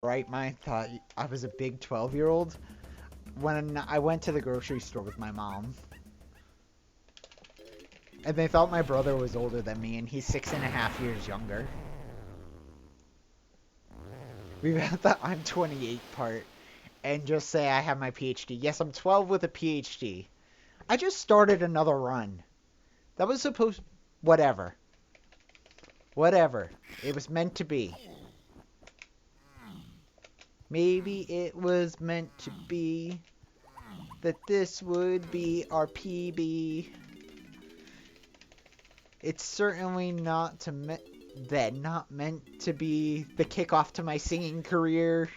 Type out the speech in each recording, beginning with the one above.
Right mind thought I was a big 12-year-old when I went to the grocery store with my mom. And they thought my brother was older than me, and he's 6.5 years younger. We've had the I'm 28 part, and just say I have my PhD. Yes, I'm 12 with a PhD. I just started another run. That was supposed... Whatever. Whatever. It was meant to be. Maybe it was meant to be that this would be our PB. It's certainly not not meant to be the kickoff to my singing career.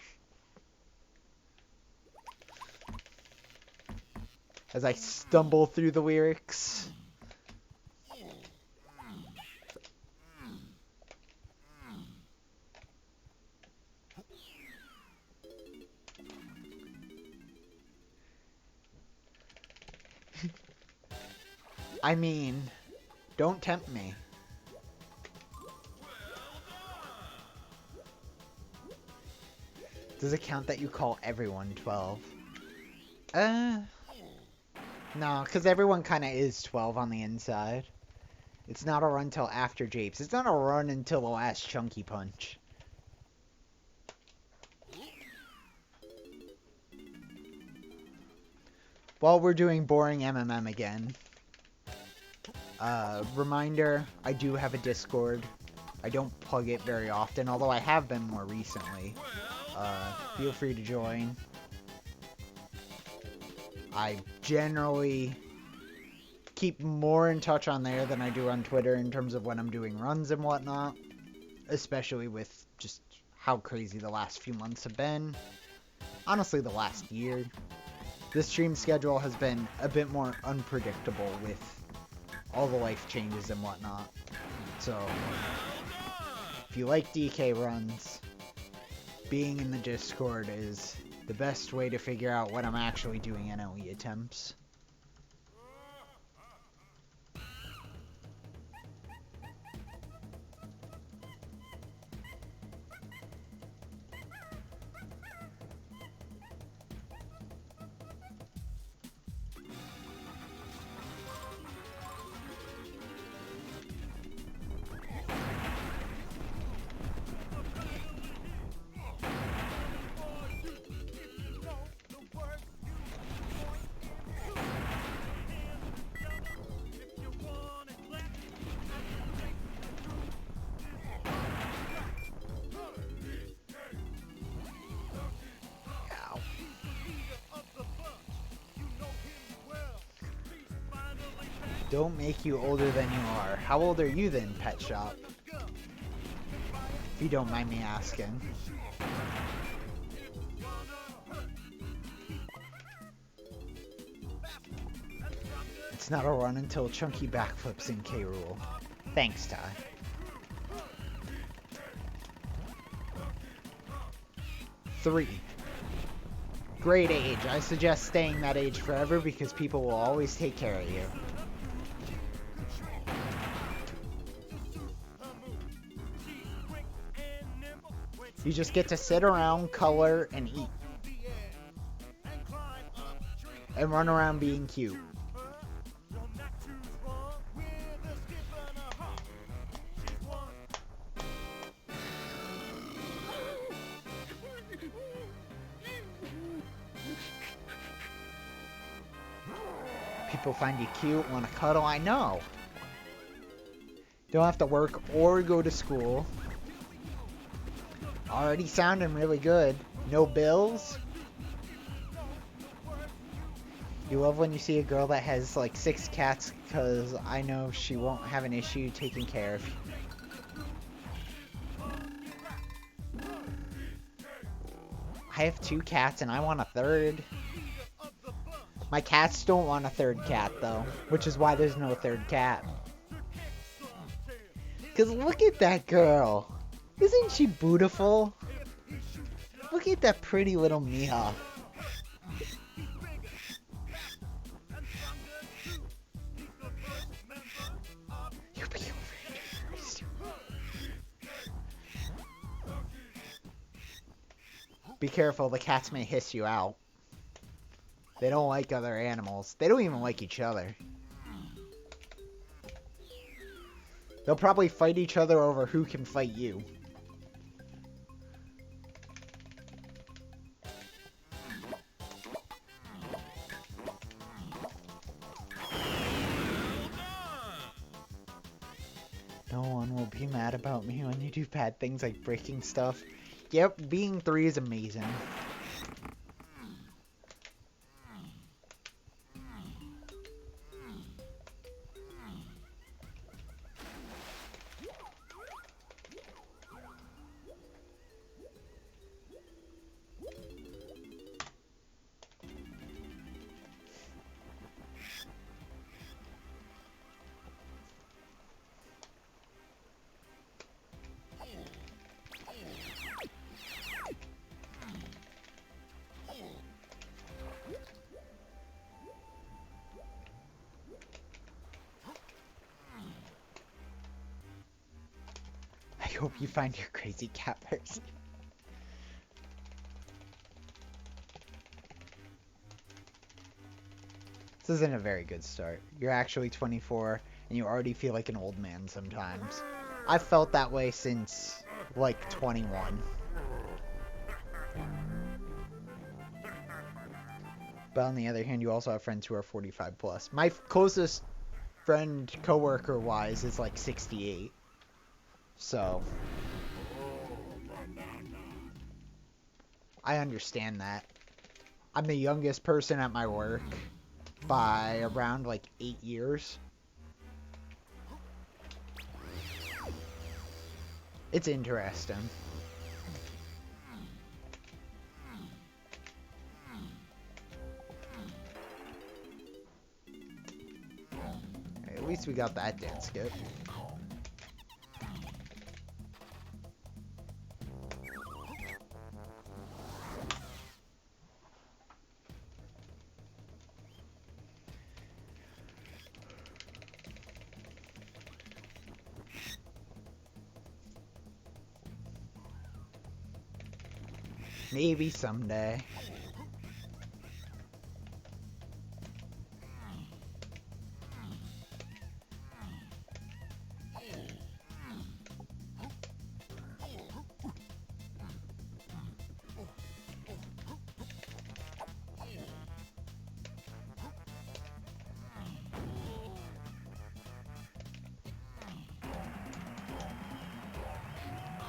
As I stumble through the lyrics. I mean, don't tempt me. Does it count that you call everyone 12? No, because everyone kind of is 12 on the inside. It's not a run till after Japes. It's not a run until the last Chunky Punch. While we're doing boring MMM again. Reminder, I do have a Discord. I don't plug it very often, although I have been more recently. Feel free to join. I generally keep more in touch on there than I do on Twitter in terms of when I'm doing runs and whatnot. Especially with just how crazy the last few months have been. Honestly, the last year. This stream schedule has been a bit more unpredictable with all the life changes and whatnot. So, if you like DK runs, being in the Discord is the best way to figure out when I'm actually doing NLE attempts. Don't make you older than you are. How old are you then, Pet Shop? If you don't mind me asking. It's not a run until Chunky backflips in K. Rool. Thanks, Ty. Three. Great age. I suggest staying that age forever because people will always take care of you. You just get to sit around, color, and eat. And run around being cute. People find you cute, want to cuddle, I know. Don't have to work or go to school. Already sounding really good. No bills. You love when you see a girl that has like 6 cats because I know she won't have an issue taking care of you. I have 2 cats and I want a third. My cats don't want a third cat though, which is why there's no third cat. Because look at that girl. Isn't she beautiful? Look at that pretty little Miha. You'll be over here first. Be careful, the cats may hiss you out. They don't like other animals. They don't even like each other. They'll probably fight each other over who can fight you. No one will be mad about me when you do bad things like breaking stuff. Yep, being 3 is amazing. I hope you find your crazy cat person. This isn't a very good start. You're actually 24, and you already feel like an old man sometimes. I've felt that way since, like, 21. But on the other hand, you also have friends who are 45 plus. My closest friend, coworker-wise, is like 68. So I understand that. I'm the youngest person at my work by around like 8 years. It's interesting. At least we got that dance skip. Maybe someday.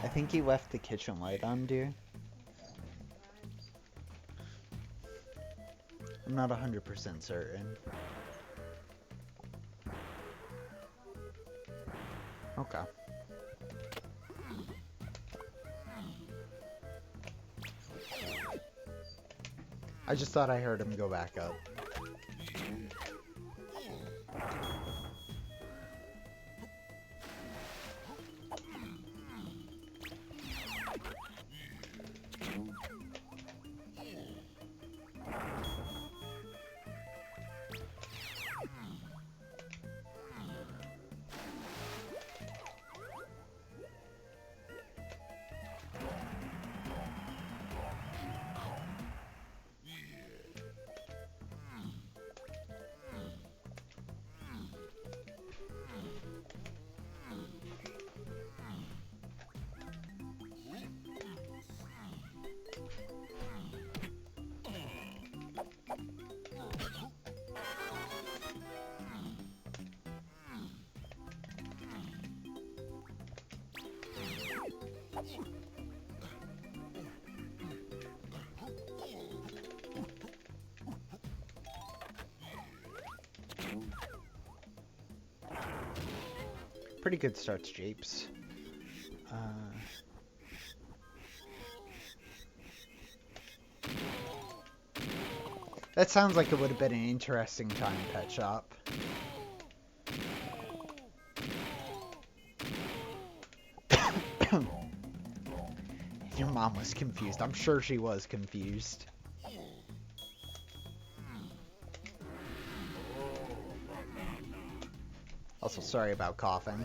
I think he left the kitchen light on, dear. I'm not 100% certain. Okay. I just thought I heard him go back up. Pretty good starts, Japes. That sounds like it would have been an interesting time, Pet Shop. Your mom was confused. I'm sure she was confused. Also, sorry about coughing.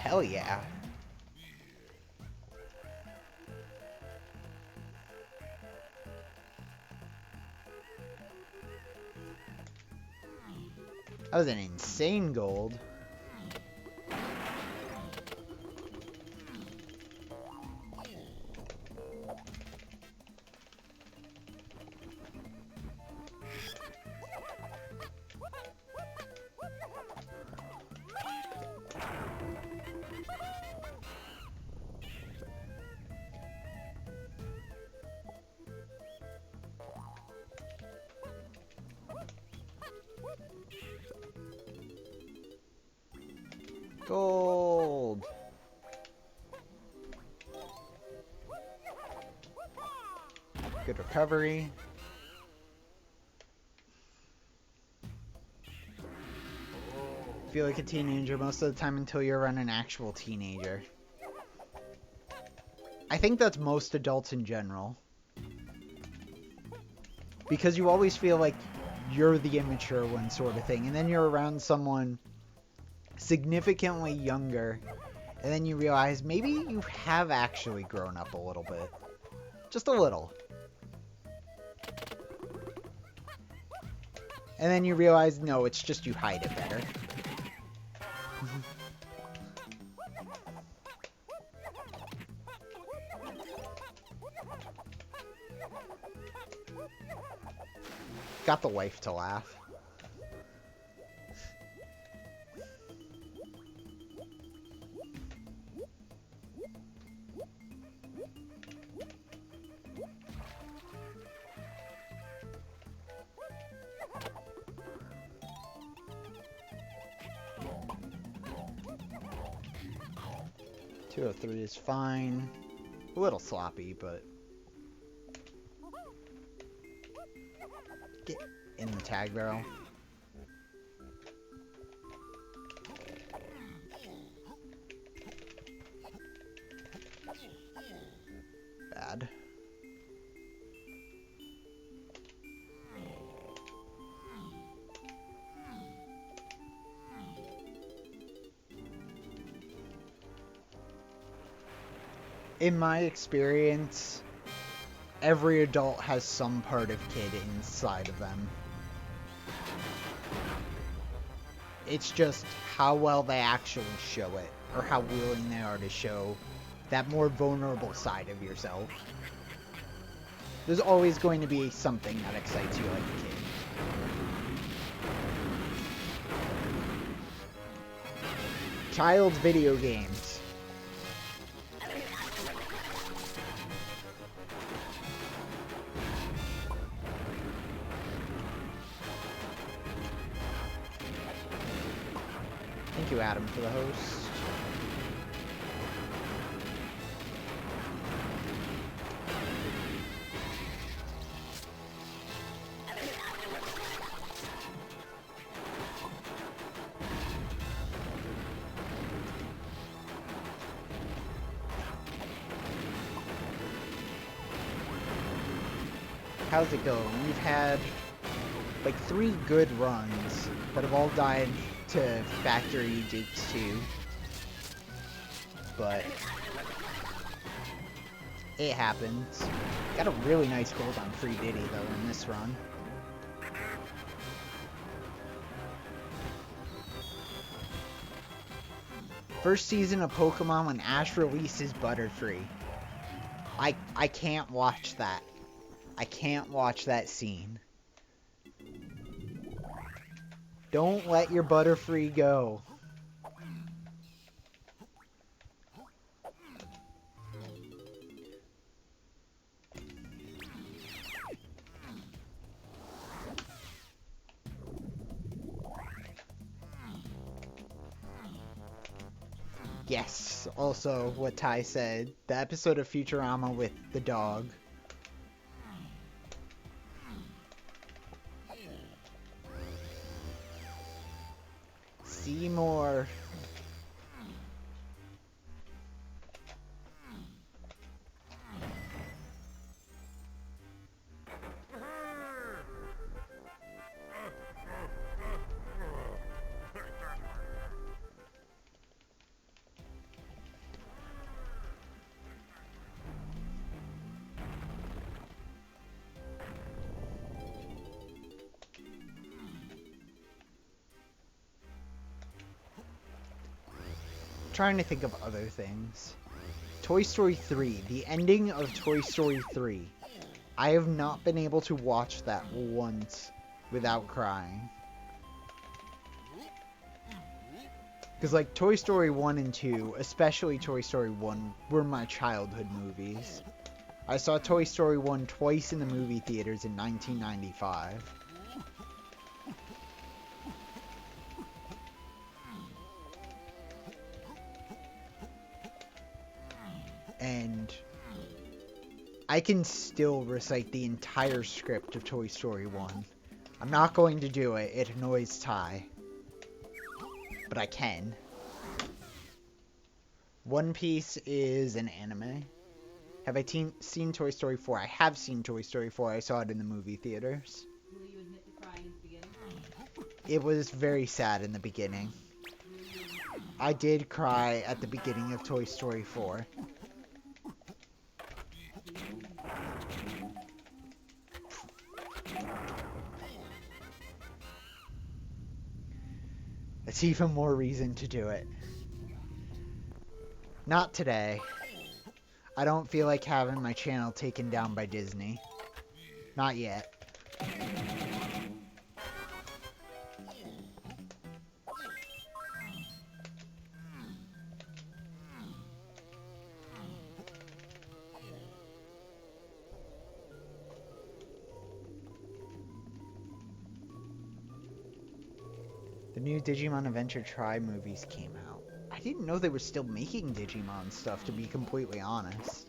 Hell yeah. That was an insane gold. Gold. Good recovery. Feel like a teenager most of the time until you're around an actual teenager. I think that's most adults in general. Because you always feel like you're the immature one sort of thing. And then you're around someone significantly younger. And then you realize maybe you have actually grown up a little bit. Just a little. And then you realize, no, it's just you hide it better. Got the wife to laugh. .203 is fine. A little sloppy, but... Get in the tag barrel. Bad. In my experience, every adult has some part of kid inside of them. It's just how well they actually show it, or how willing they are to show that more vulnerable side of yourself. There's always going to be something that excites you like a kid. Child's video games. Thank you, Adam, for the host. How's it going? We've had like 3 good runs, but have all died to factory dupes too. But it happens. Got a really nice gold on Free Diddy though in this run. First season of Pokemon when Ash releases Butterfree. I can't watch that. I can't watch that scene. Don't let your Butterfree go. Yes, also what Ty said. The episode of Futurama with the dog. Seymour. trying to think of other things. Toy Story 3. The ending of Toy Story 3. I have not been able to watch that once without crying. Because, like, Toy Story 1 and 2, especially Toy Story 1, were my childhood movies. I saw Toy Story 1 twice in the movie theaters in 1995. And I can still recite the entire script of Toy Story 1. I'm not going to do it. It annoys Ty. But I can. One Piece is an anime. Have I seen Toy Story 4? I have seen Toy Story 4. I saw it in the movie theaters. Will you admit to crying at the beginning? It was very sad in the beginning. I did cry at the beginning of Toy Story 4. That's even more reason to do it. Not today. I don't feel like having my channel taken down by Disney. Not yet. The new Digimon Adventure Tri movies came out. I didn't know they were still making Digimon stuff, to be completely honest.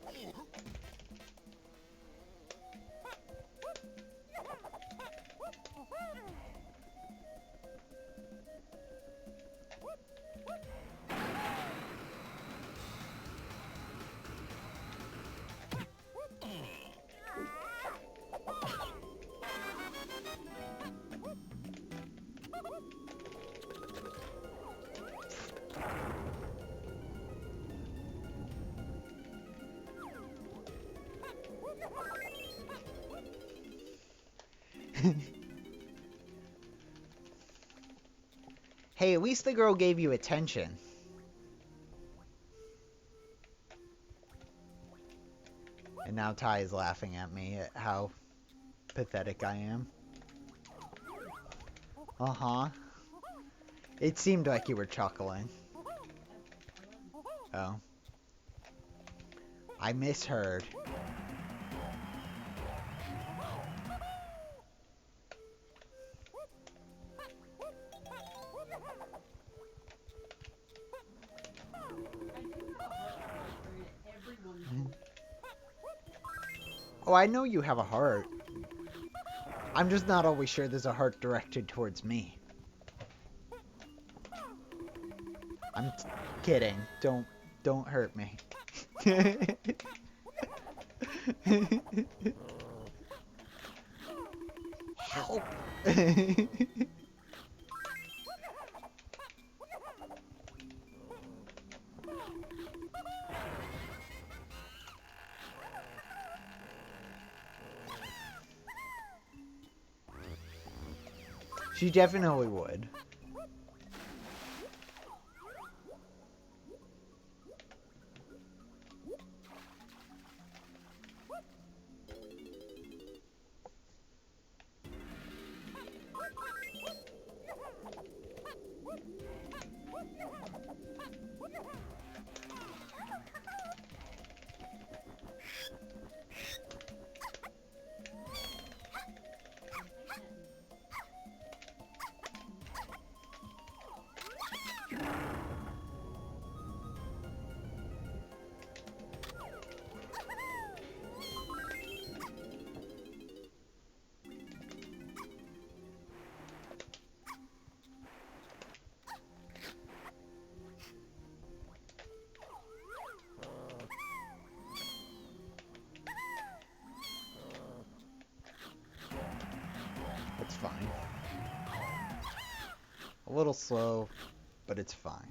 Hey, at least the girl gave you attention. And now Ty is laughing at me at how pathetic I am. Uh-huh. It seemed like you were chuckling. Oh. I misheard. Oh, I know you have a heart. I'm just not always sure there's a heart directed towards me. I'm kidding. Don't hurt me. Help. She definitely would. It's fine. A little slow, but it's fine.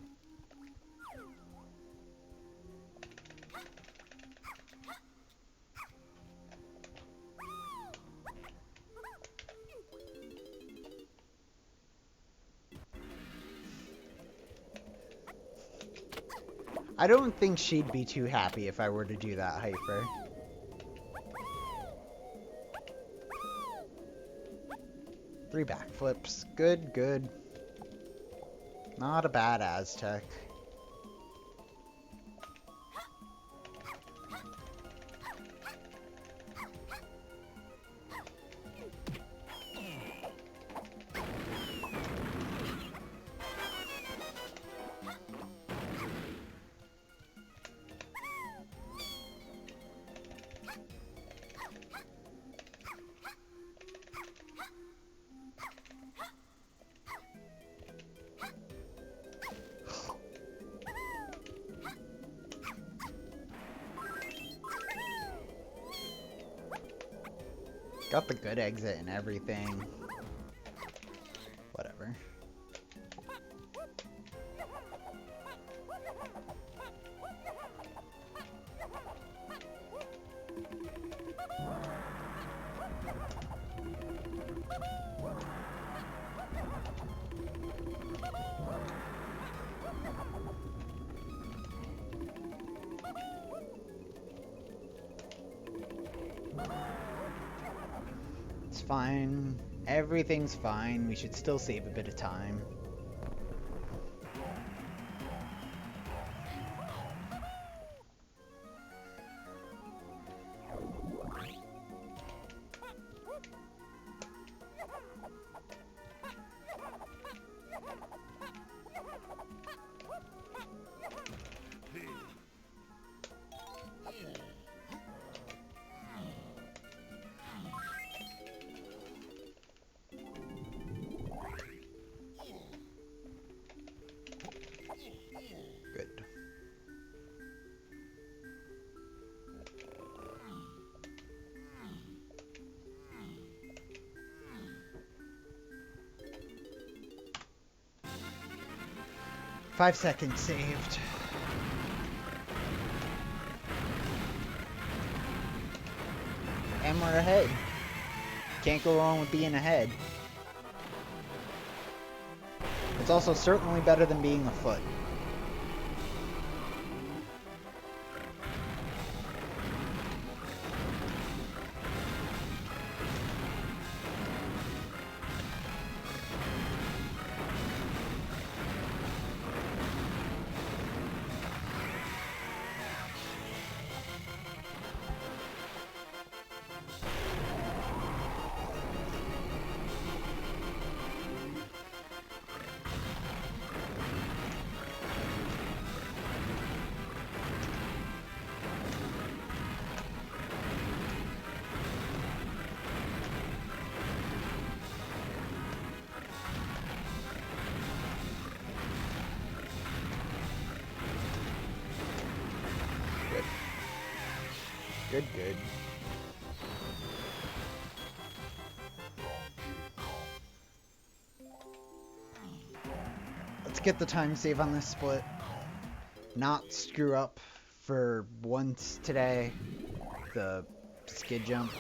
I don't think she'd be too happy if I were to do that hyper. Three backflips. Good, good. Not a bad Aztec. Got the good exit and everything. Whatever. It's fine. Everything's fine. We should still save a bit of time. Good. Five seconds saved. And we're ahead. Can't go wrong with being ahead. It's also certainly better than being a foot. Good, good. Let's get the time save on this split. Not screw up for once today. The skid jump.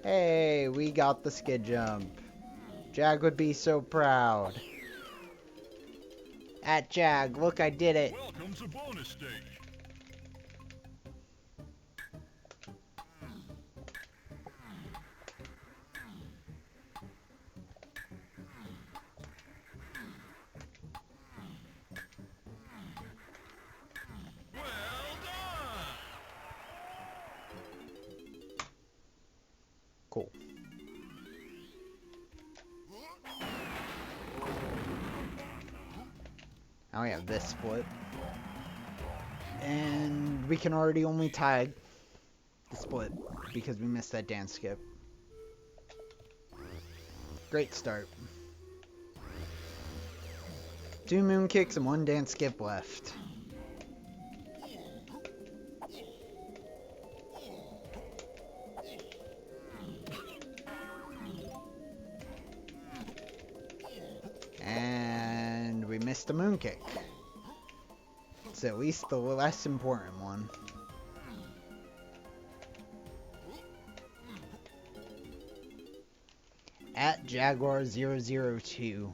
Hey, we got the skid jump. Jag would be so proud. At Jag, look, I did it. Welcome to bonus stage. Well done. Cool. Now we have this split. And we can already only tie the split because we missed that dance skip. Great start. 2 moon kicks and 1 dance skip left. And we missed a moon kick. It's at least the less important one. At Jaguar002.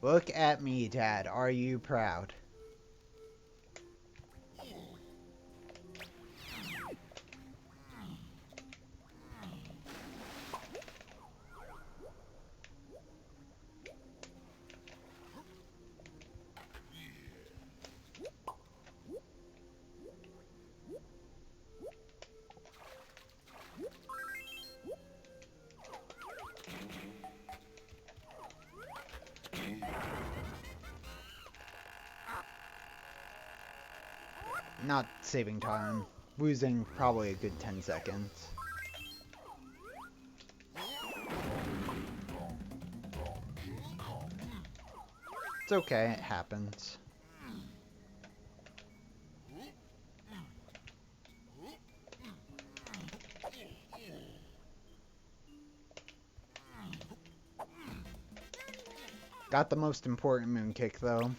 Look at me, Dad. Are you proud? Not saving time. Losing probably a good 10 seconds. It's okay, it happens. Got the most important moon kick though.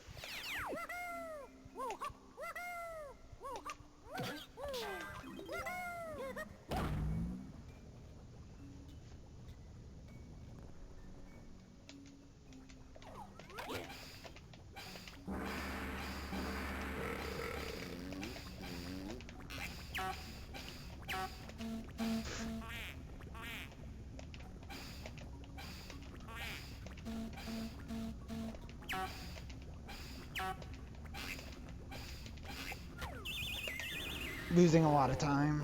Losing a lot of time.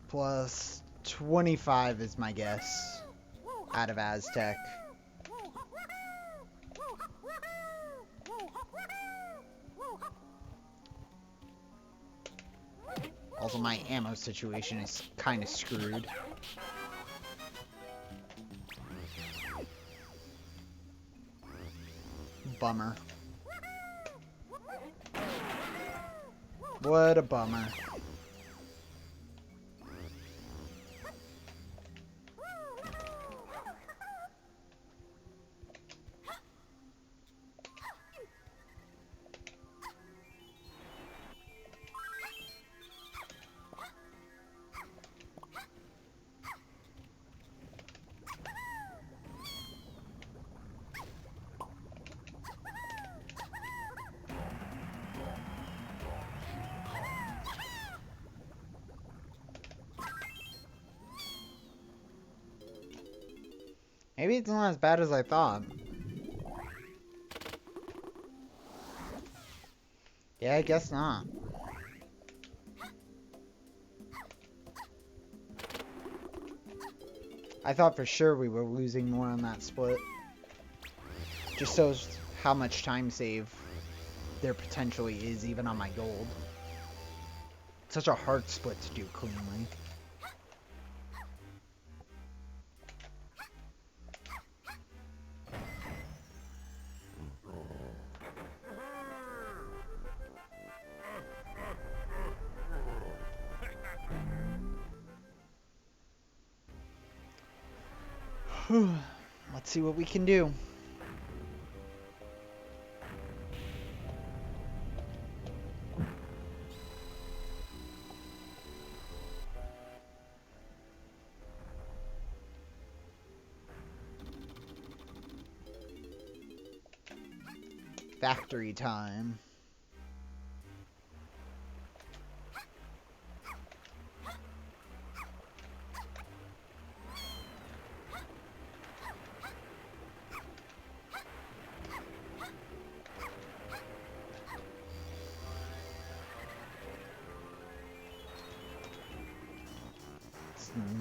Plus 25 is my guess. Out of Aztec. Also, my ammo situation is kind of screwed. Bummer. What a bummer. Maybe it's not as bad as I thought. Yeah, I guess not. I thought for sure we were losing more on that split. Just shows how much time save there potentially is even on my gold. It's such a hard split to do cleanly. Let's see what we can do. Factory time.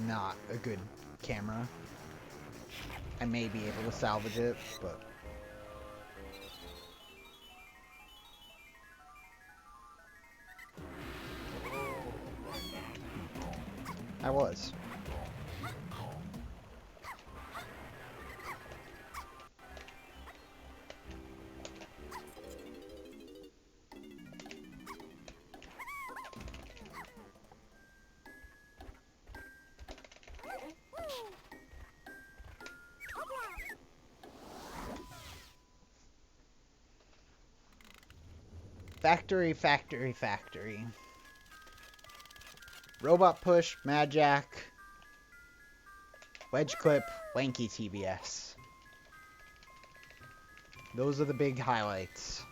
Not a good camera. I may be able to salvage it, but I was. Factory, factory, factory. Robot Push, Mad Jack, Wedge Clip, Lanky TBS. Those are the big highlights.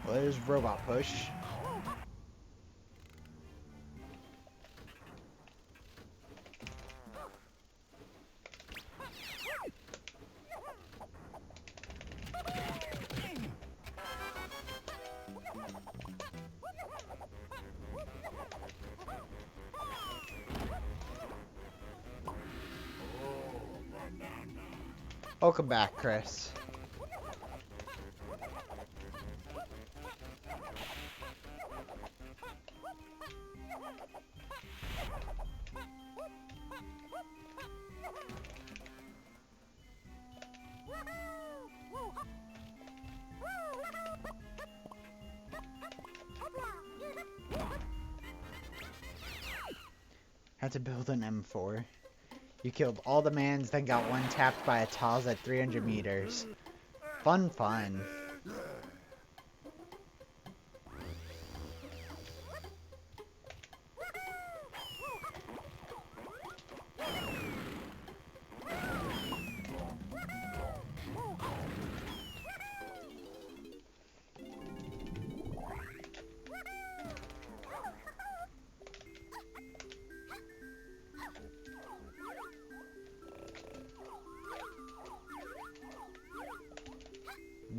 Well, there's Robot Push. Welcome back, Chris. Had to build an M4. You killed all the mans, then got one tapped by a Taz at 300 meters. Fun, fun.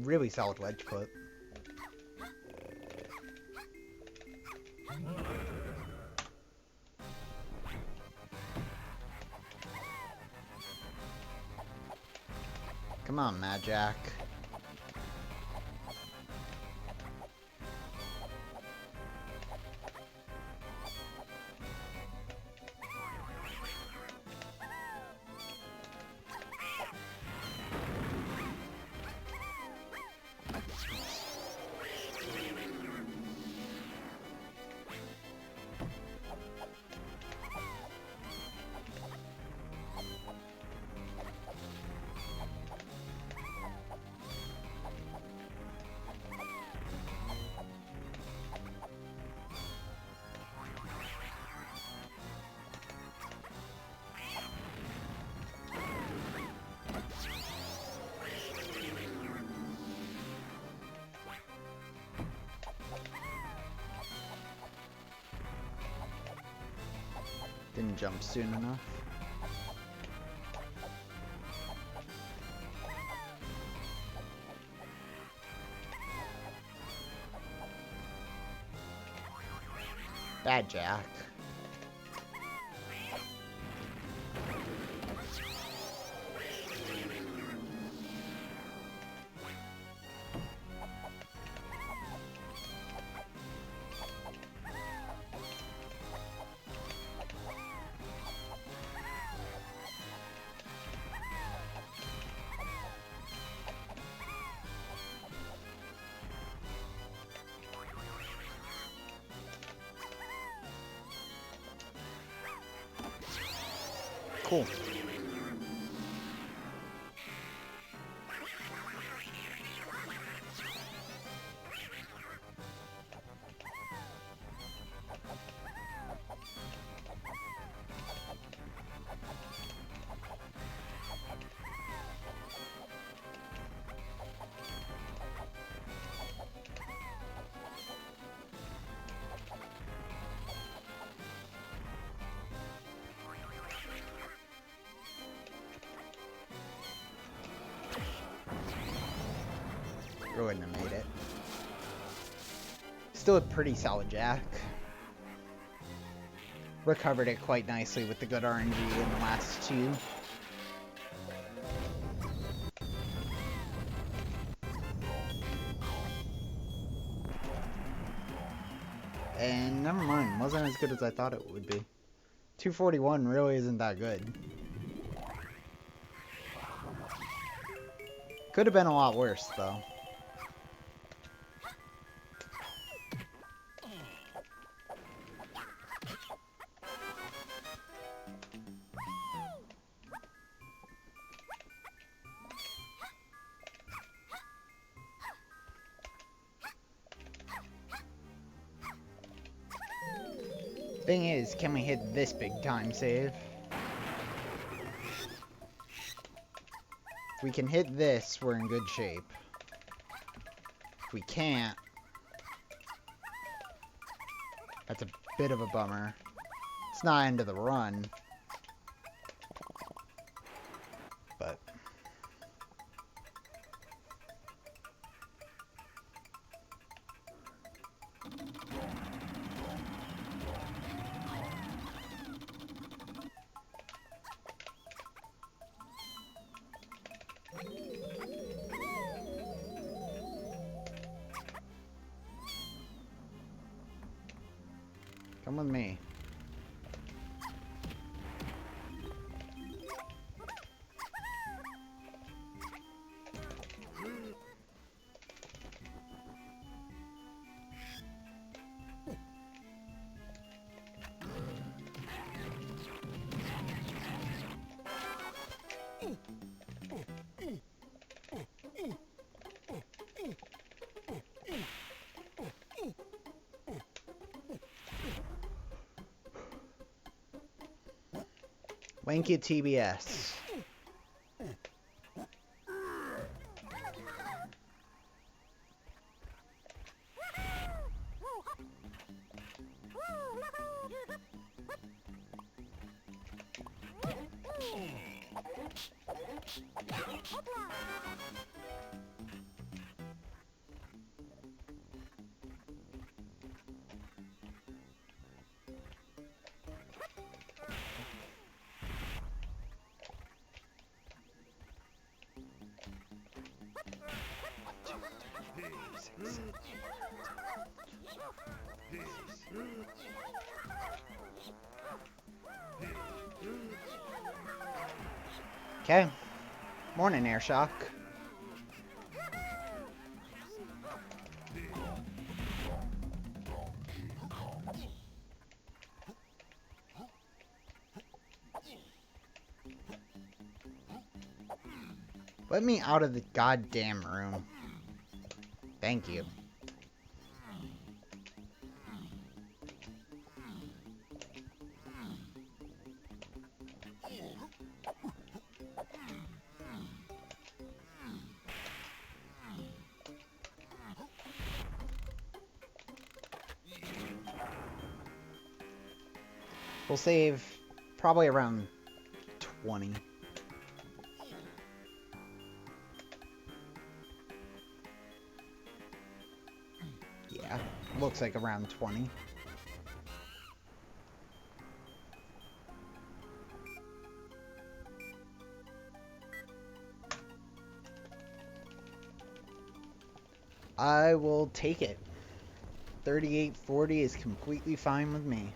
Really solid wedge clip. Come on, Mad Jack. Didn't jump soon enough. Bad Jack. Cool. Wouldn't have made it. Still a pretty solid Jack. Recovered it quite nicely with the good RNG in the last two. And never mind, wasn't as good as I thought it would be. 241 really isn't that good. Could have been a lot worse though. Thing is, can we hit this big time save? If we can hit this, we're in good shape. If we can't, that's a bit of a bummer. It's not end of the run. But come with me. Wanky TBS. Okay. Morning, Airshock. Let me out of the goddamn room. Thank you. We'll save probably around 20. Yeah, looks like around 20. I will take it. 3840 is completely fine with me.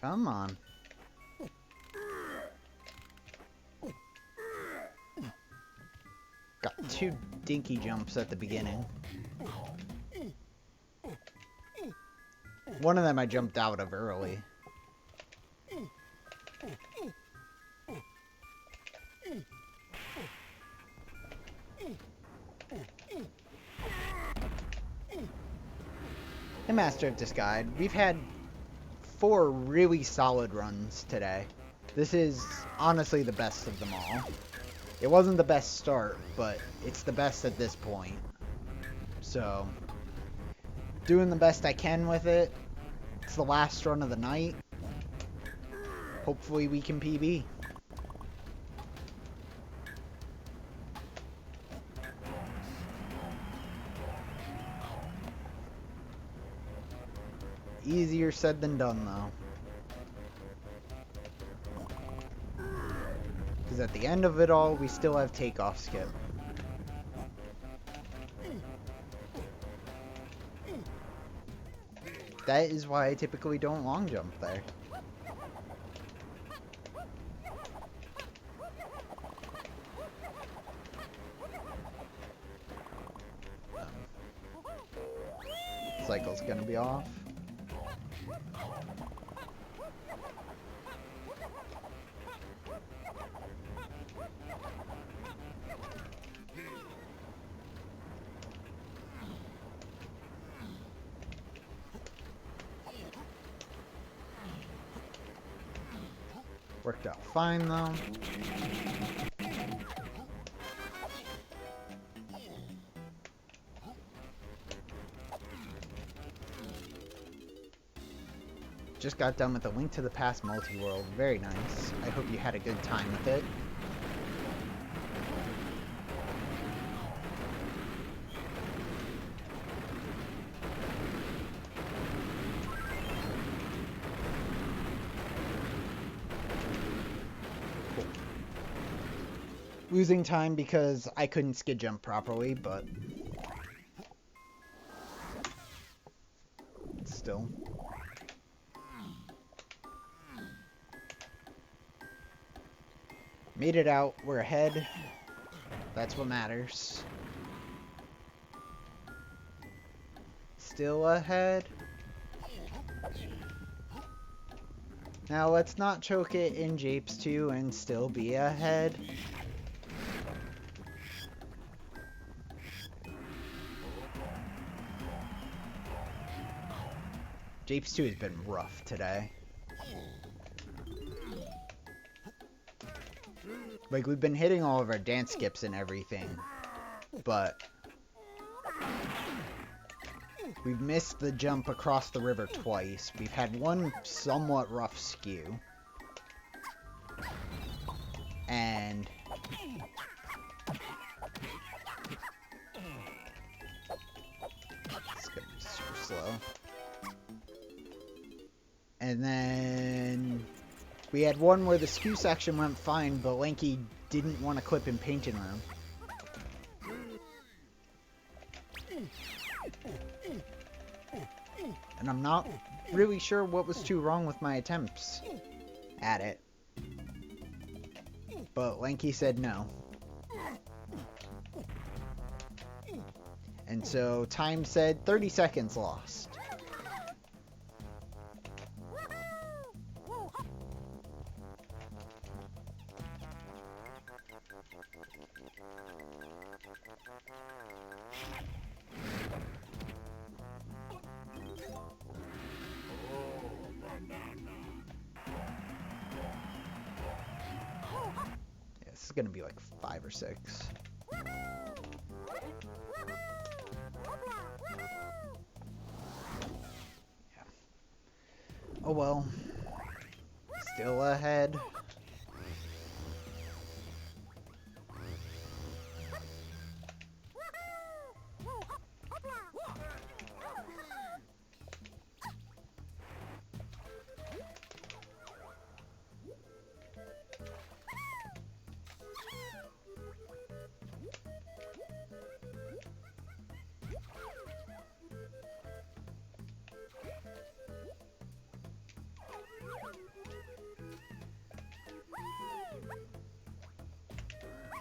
Come on. Got 2 dinky jumps at the beginning. One of them I jumped out of early. Hey, Master of Disguise, we've had 4 really solid runs today. This is honestly the best of them all. It wasn't the best start, but it's the best at this point. So, doing the best I can with it. It's the last run of the night. Hopefully we can PB. Easier said than done, though. Because at the end of it all, we still have takeoff skip. That is why I typically don't long jump there. Cycle's gonna be off. Worked out fine though. Just got done with the Link to the Past multi-world. Very nice. I hope you had a good time with it. Cool. Losing time because I couldn't skid jump properly, but still. Made it out. We're ahead. That's what matters. Still ahead. Now let's not choke it in Japes 2 and still be ahead. Japes 2 has been rough today. Like, we've been hitting all of our dance skips and everything, but we've missed the jump across the river twice. We've had one somewhat rough skew. And it's gonna be super slow. And then we had one where the skew section went fine, but Lanky didn't want to clip in painting room. And I'm not really sure what was too wrong with my attempts at it. But Lanky said no. And so time said 30 seconds lost. Yeah, this is gonna be like 5 or 6. Yeah. Oh well. Still ahead.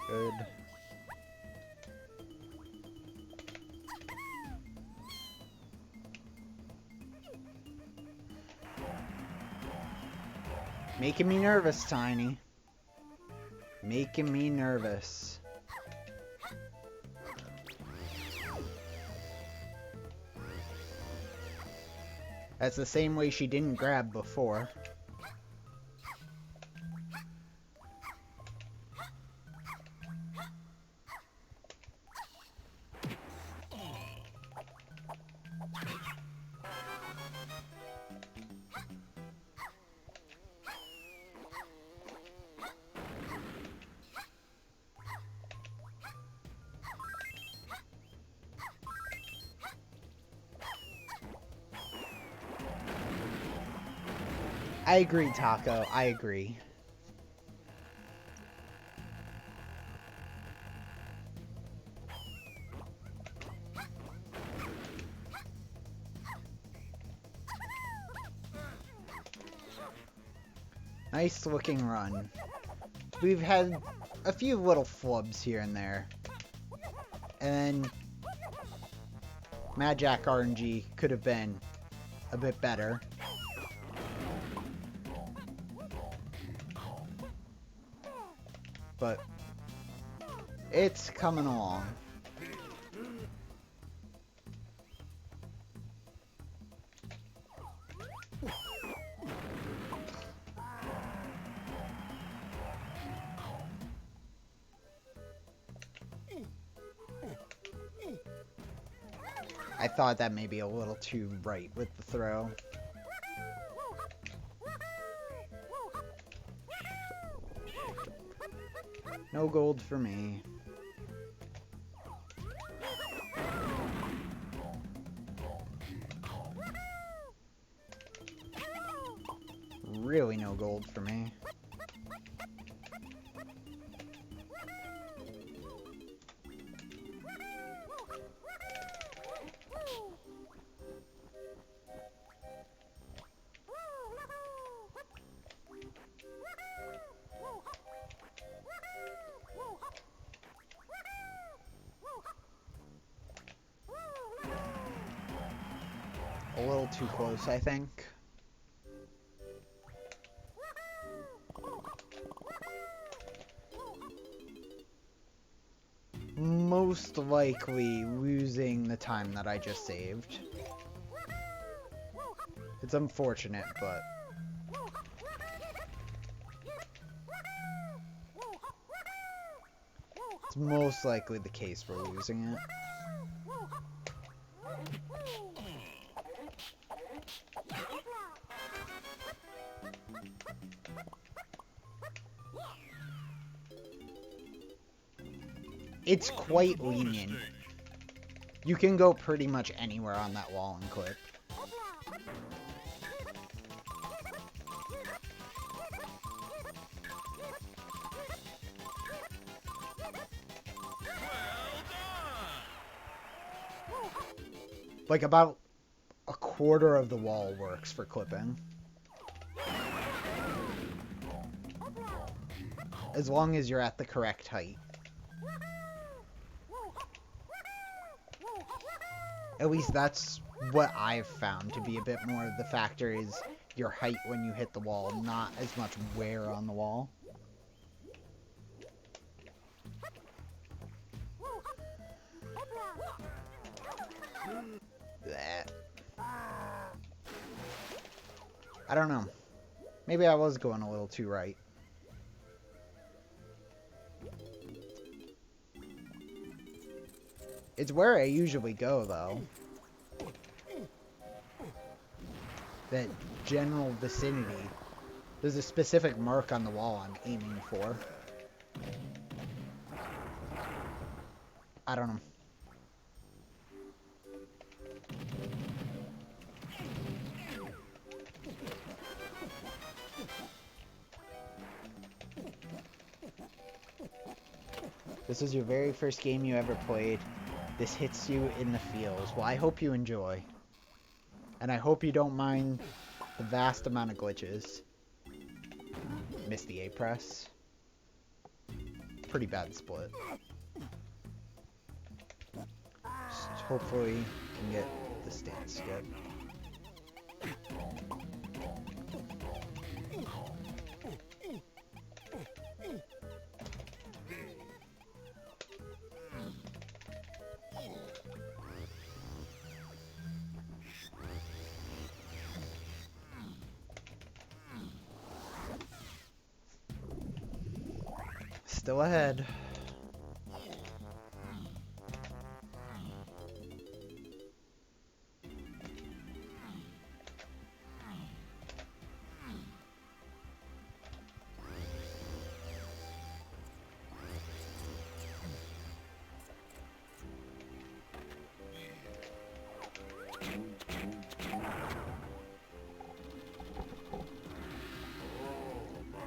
Good. Making me nervous, Tiny. Making me nervous. That's the same way she didn't grab before. I agree, Taco. I agree. Nice looking run. We've had a few little flubs here and there. And then Mad Jack RNG could have been a bit better. But it's coming along. I thought that may be a little too right with the throw. No gold for me. Really no gold for me. A little too close, I think. Most likely losing the time that I just saved. It's unfortunate, but it's most likely the case we're losing it. It's quite lenient. You can go pretty much anywhere on that wall and clip. Like about a quarter of the wall works for clipping. As long as you're at the correct height. At least that's what I've found to be a bit more of the factor is your height when you hit the wall, not as much wear on the wall. Blech. I don't know. Maybe I was going a little too right. It's where I usually go, though. That general vicinity. There's a specific mark on the wall I'm aiming for. I don't know. This is your very first game you ever played. This hits you in the feels. Well, I hope you enjoy. And I hope you don't mind the vast amount of glitches. Missed the A-press. Pretty bad split. Just hopefully can get the stance skip. Still ahead.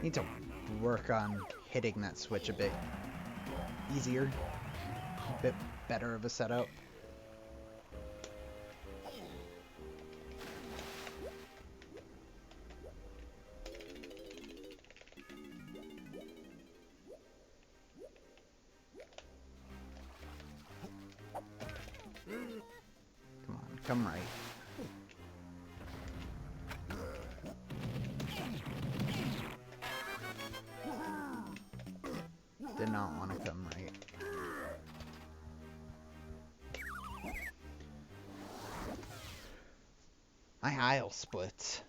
Need to work on hitting that switch a bit easier, a bit better of a setup. Come right. Did not want to come right. My aisle splits.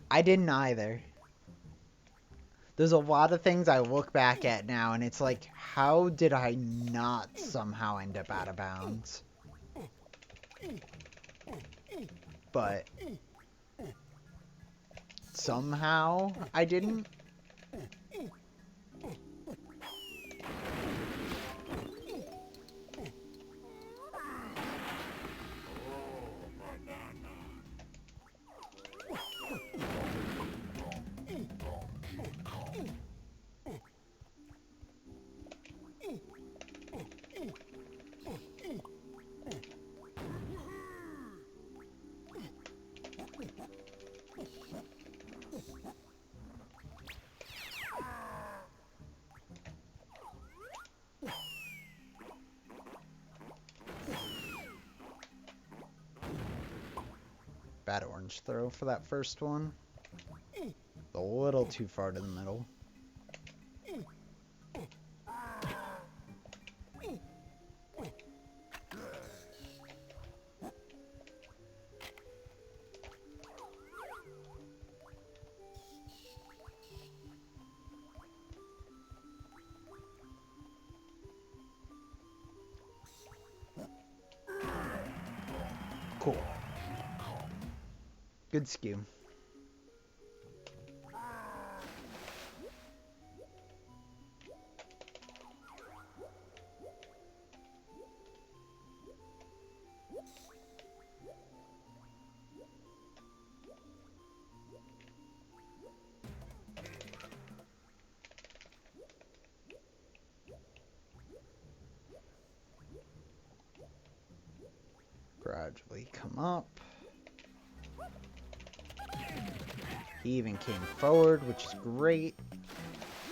I didn't either. There's a lot of things I look back at now, and it's like, how did I not somehow end up out of bounds? But somehow I didn't. Bad orange throw for that first one. A little too far to the middle. Cool. Good skew. Gradually come up. He even came forward, which is great.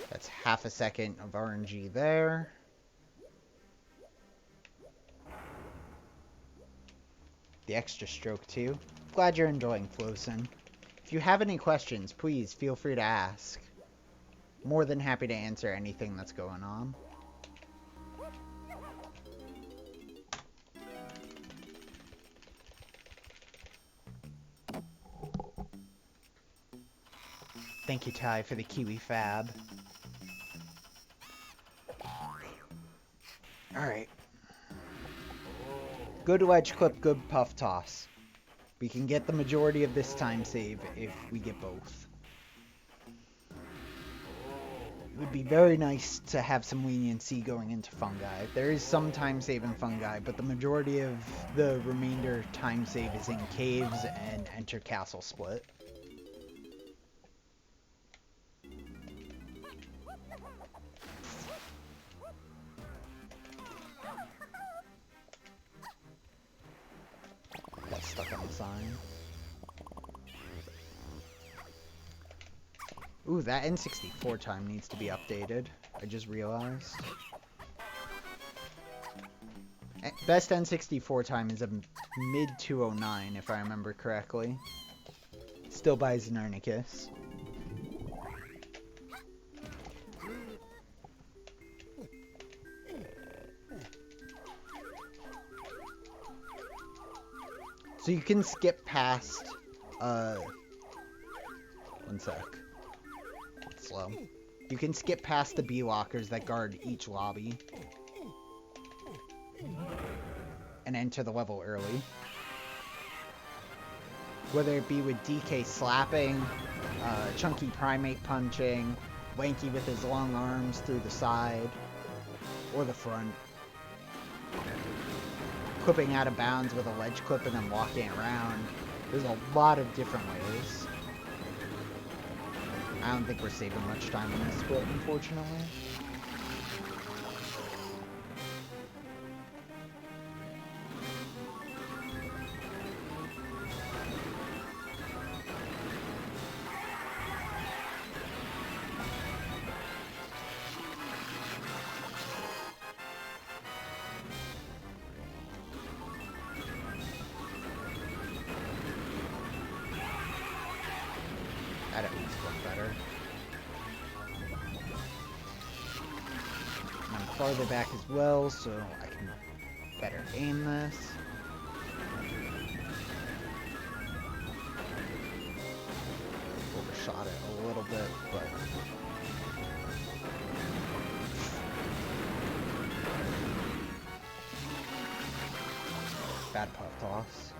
That's half a second of RNG there. The extra stroke too. Glad you're enjoying Flosin. If you have any questions, please feel free to ask. More than happy to answer anything that's going on. Thank you, Ty, for the Kiwi Fab. Alright. Good ledge clip, good puff toss. We can get the majority of this time save if we get both. It would be very nice to have some leniency going into fungi. There is some time save in fungi, but the majority of the remainder time save is in caves and enter castle split. Got stuck on the sign. Ooh, that N64 time needs to be updated. I just realized. Best N64 time is a mid 209, if I remember correctly. Still by Xenernicus. So you can skip past, one sec. Slow. You can skip past the bee lockers that guard each lobby. And enter the level early. Whether it be with DK slapping, Chunky Primate punching, Lanky with his long arms through the side, or the front. Clipping out of bounds with a ledge clip and then walking around. There's a lot of different ways. I don't think we're saving much time in this split, unfortunately. farther back as well, so I can better aim this. Overshot it a little bit, but bad puff toss.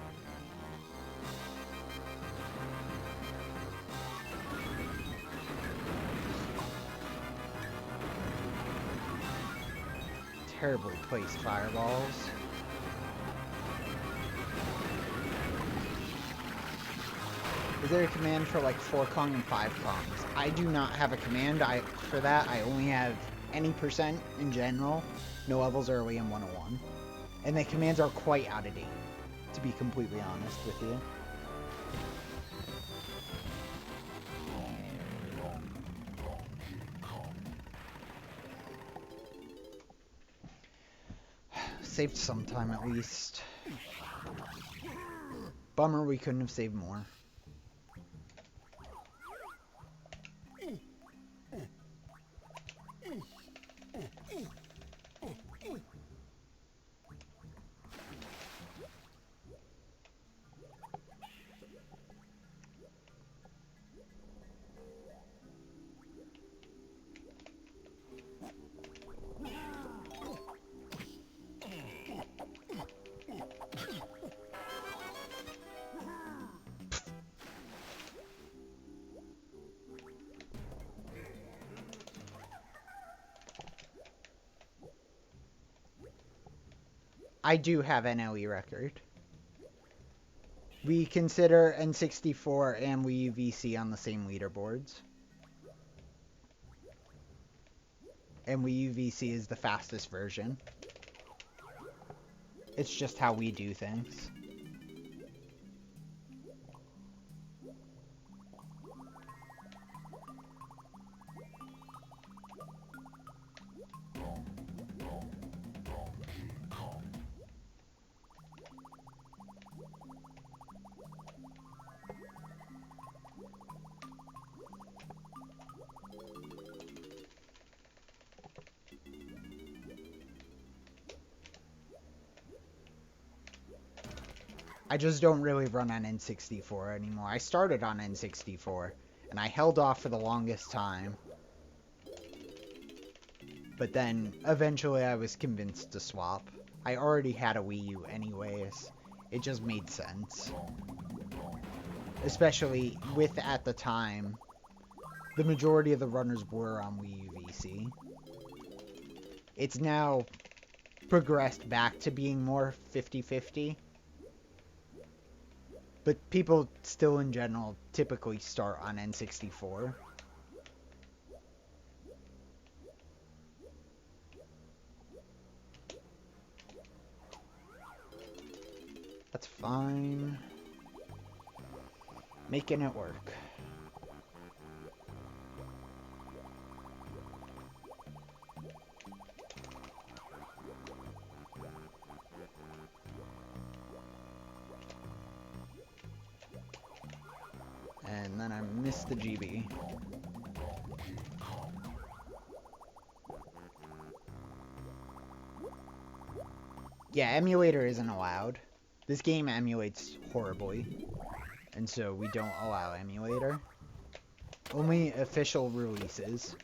Terribly placed fireballs. Is there a command for like 4 Kong and 5 Kongs? I do not have a command for that. I only have any percent in general. No levels early in 101. And the commands are quite out of date, to be completely honest with you. Saved some time at least. Bummer we couldn't have saved more. I do have an LE record. We consider N64 and Wii U VC on the same leaderboards. And Wii U VC is the fastest version. It's just how we do things. I just don't really run on N64 anymore. I started on N64, and I held off for the longest time. But then, eventually I was convinced to swap. I already had a Wii U anyways. It just made sense. Especially with, at the time, the majority of the runners were on Wii U VC. It's now progressed back to being more 50-50. But people still in general typically start on N64. That's fine. Making it work. And then I missed the GB. Yeah, emulator isn't allowed. This game emulates horribly. And so we don't allow emulator. Only official releases.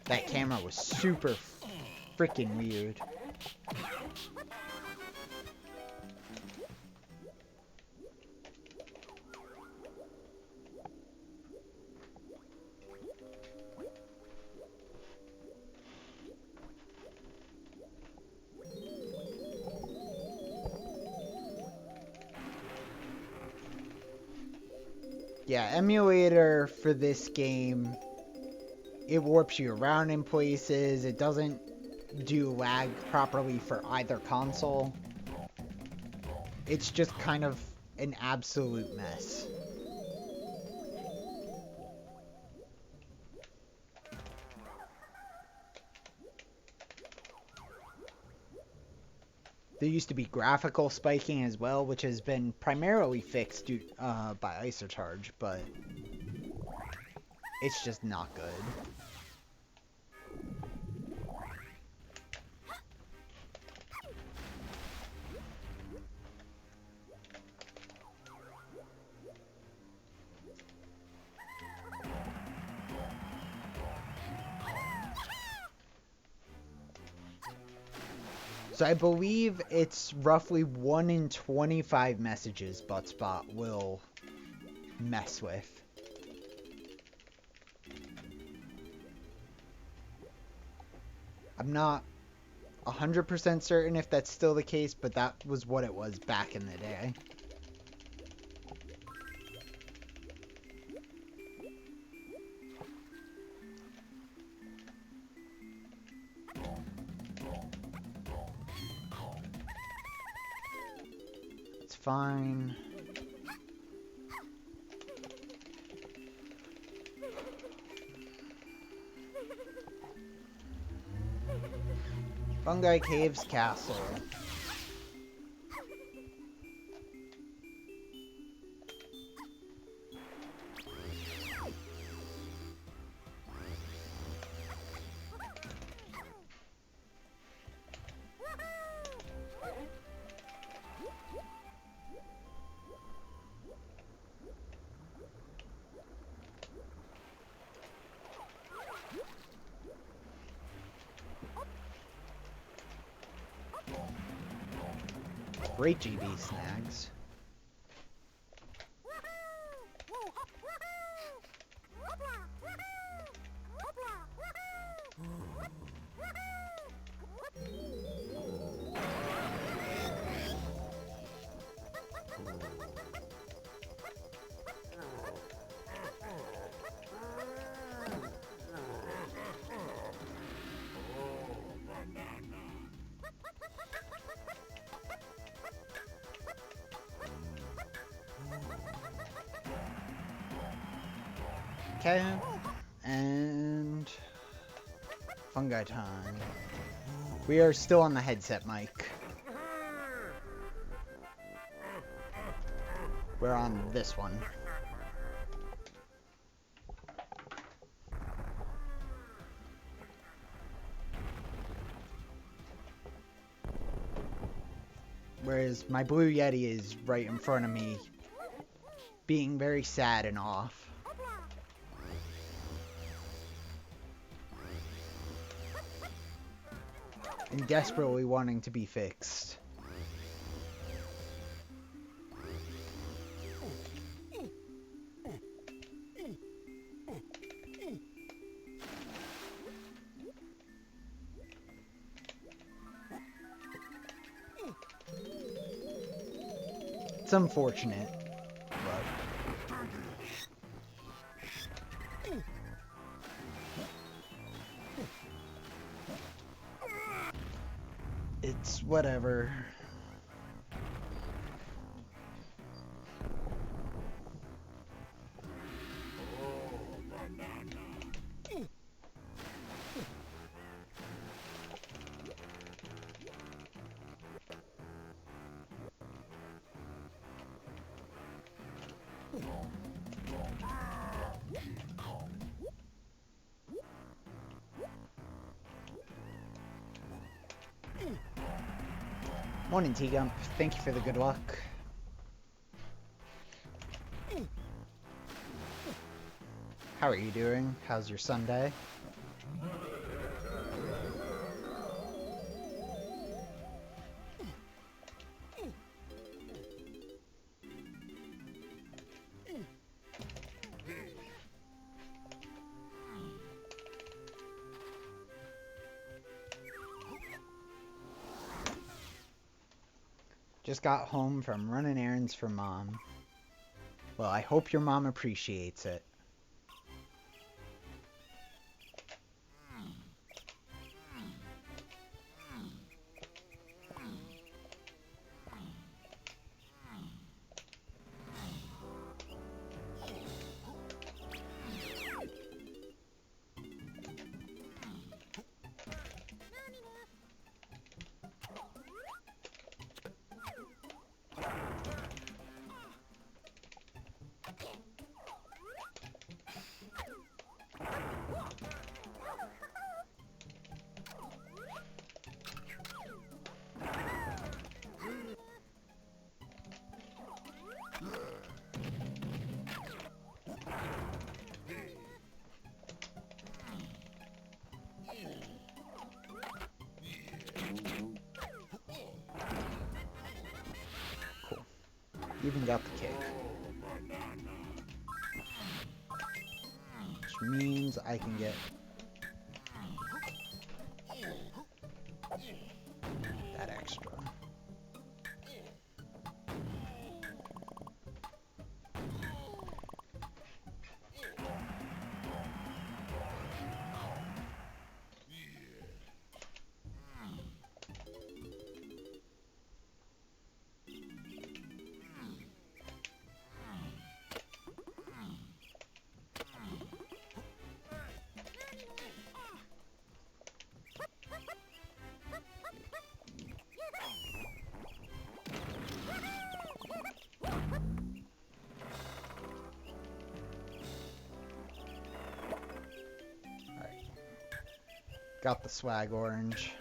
That camera was super freaking weird. Yeah, emulator for this game, it warps you around in places. It doesn't do lag properly for either console. It's just kind of an absolute mess. There used to be graphical spiking as well, which has been primarily fixed by Isocharge, but it's just not good. So I believe it's roughly 1 in 25 messages Buttspot will mess with. I'm not 100% certain if that's still the case, but that was what it was back in the day. It's fine. Fungi Caves Castle. Great GB snags. Okay, and fungi time. We are still on the headset mic. We're on this one. Whereas my Blue Yeti is right in front of me, being very sad and off. And desperately wanting to be fixed. It's unfortunate, but it's whatever. Morning, T-Gump. Thank you for the good luck. How are you doing? How's your Sunday? Just got home from running errands for Mom. Well, I hope your mom appreciates it. Cool. Even got the kick. Which means I can get that extra. Got the swag orange.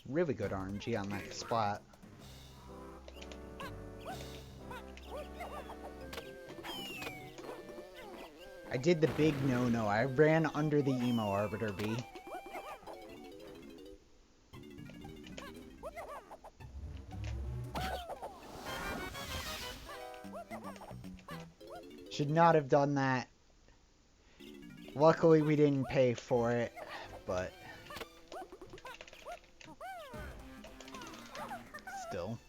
Really good RNG on that splat. I did the big no-no. I ran under the emo arbiter B. Should not have done that. Luckily we didn't pay for it, but still.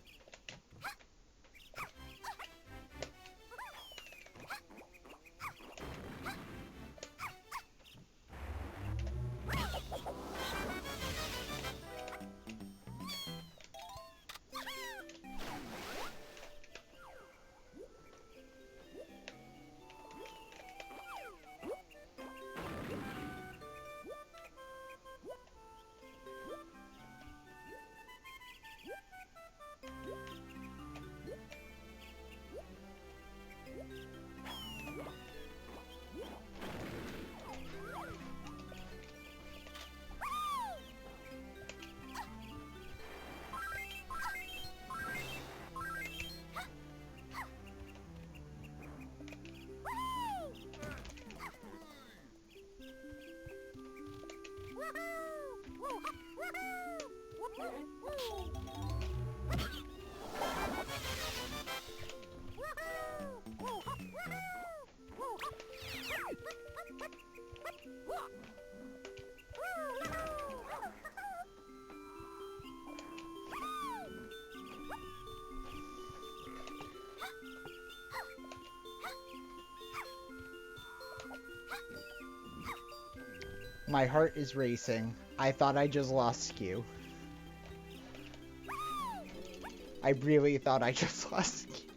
My heart is racing. I thought I just lost skew. I really thought I just lost skew.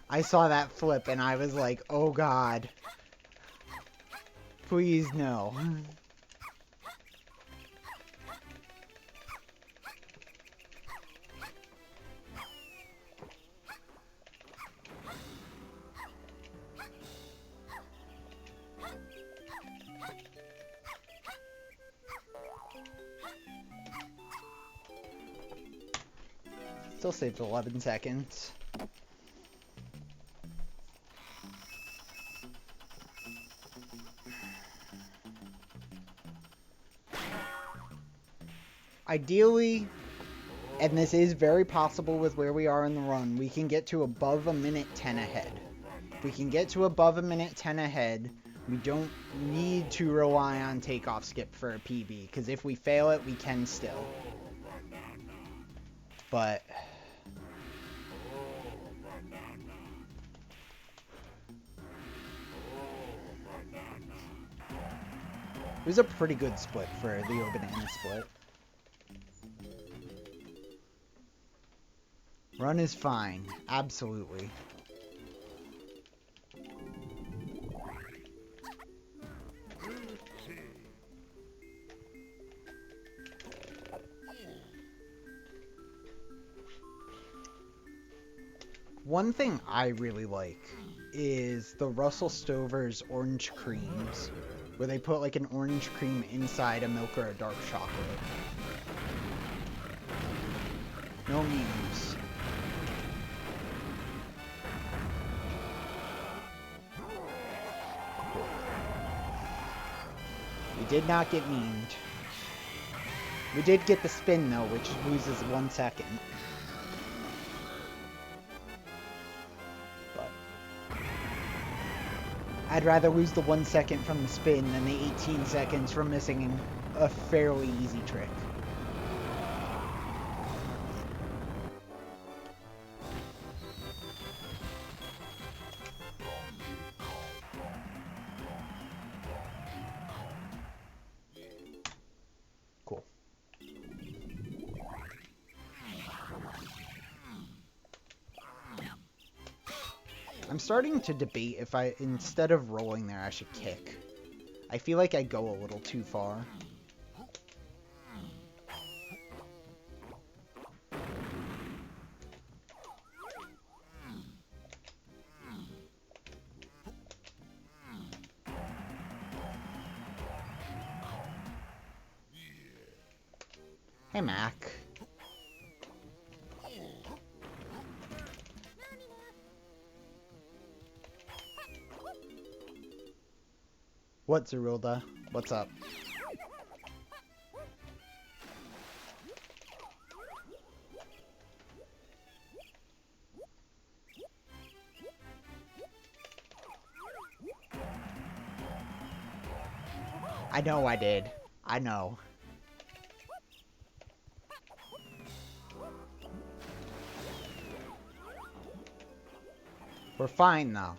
I saw that flip and I was like, oh god. Please no. Still saved 11 seconds. Ideally, and this is very possible with where we are in the run, we can get to above a minute 10 ahead. If we can get to above a minute 10 ahead, we don't need to rely on takeoff skip for a PB, because if we fail it, we can still. But It was a pretty good split for the O-Banana split. Run is fine. Absolutely. One thing I really like is the Russell Stover's orange creams, where they put like an orange cream inside a milk or a dark chocolate. No memes. We did not get memed. We did get the spin though, which loses 1 second. I'd rather lose the 1 second from the spin than the 18 seconds from missing a fairly easy trick. Cool. I'm starting to debate if instead of rolling there, I should kick. I feel like I go a little too far. Hey, Mac. What, Zerilda? What's up? I know I did. I know. We're fine, though.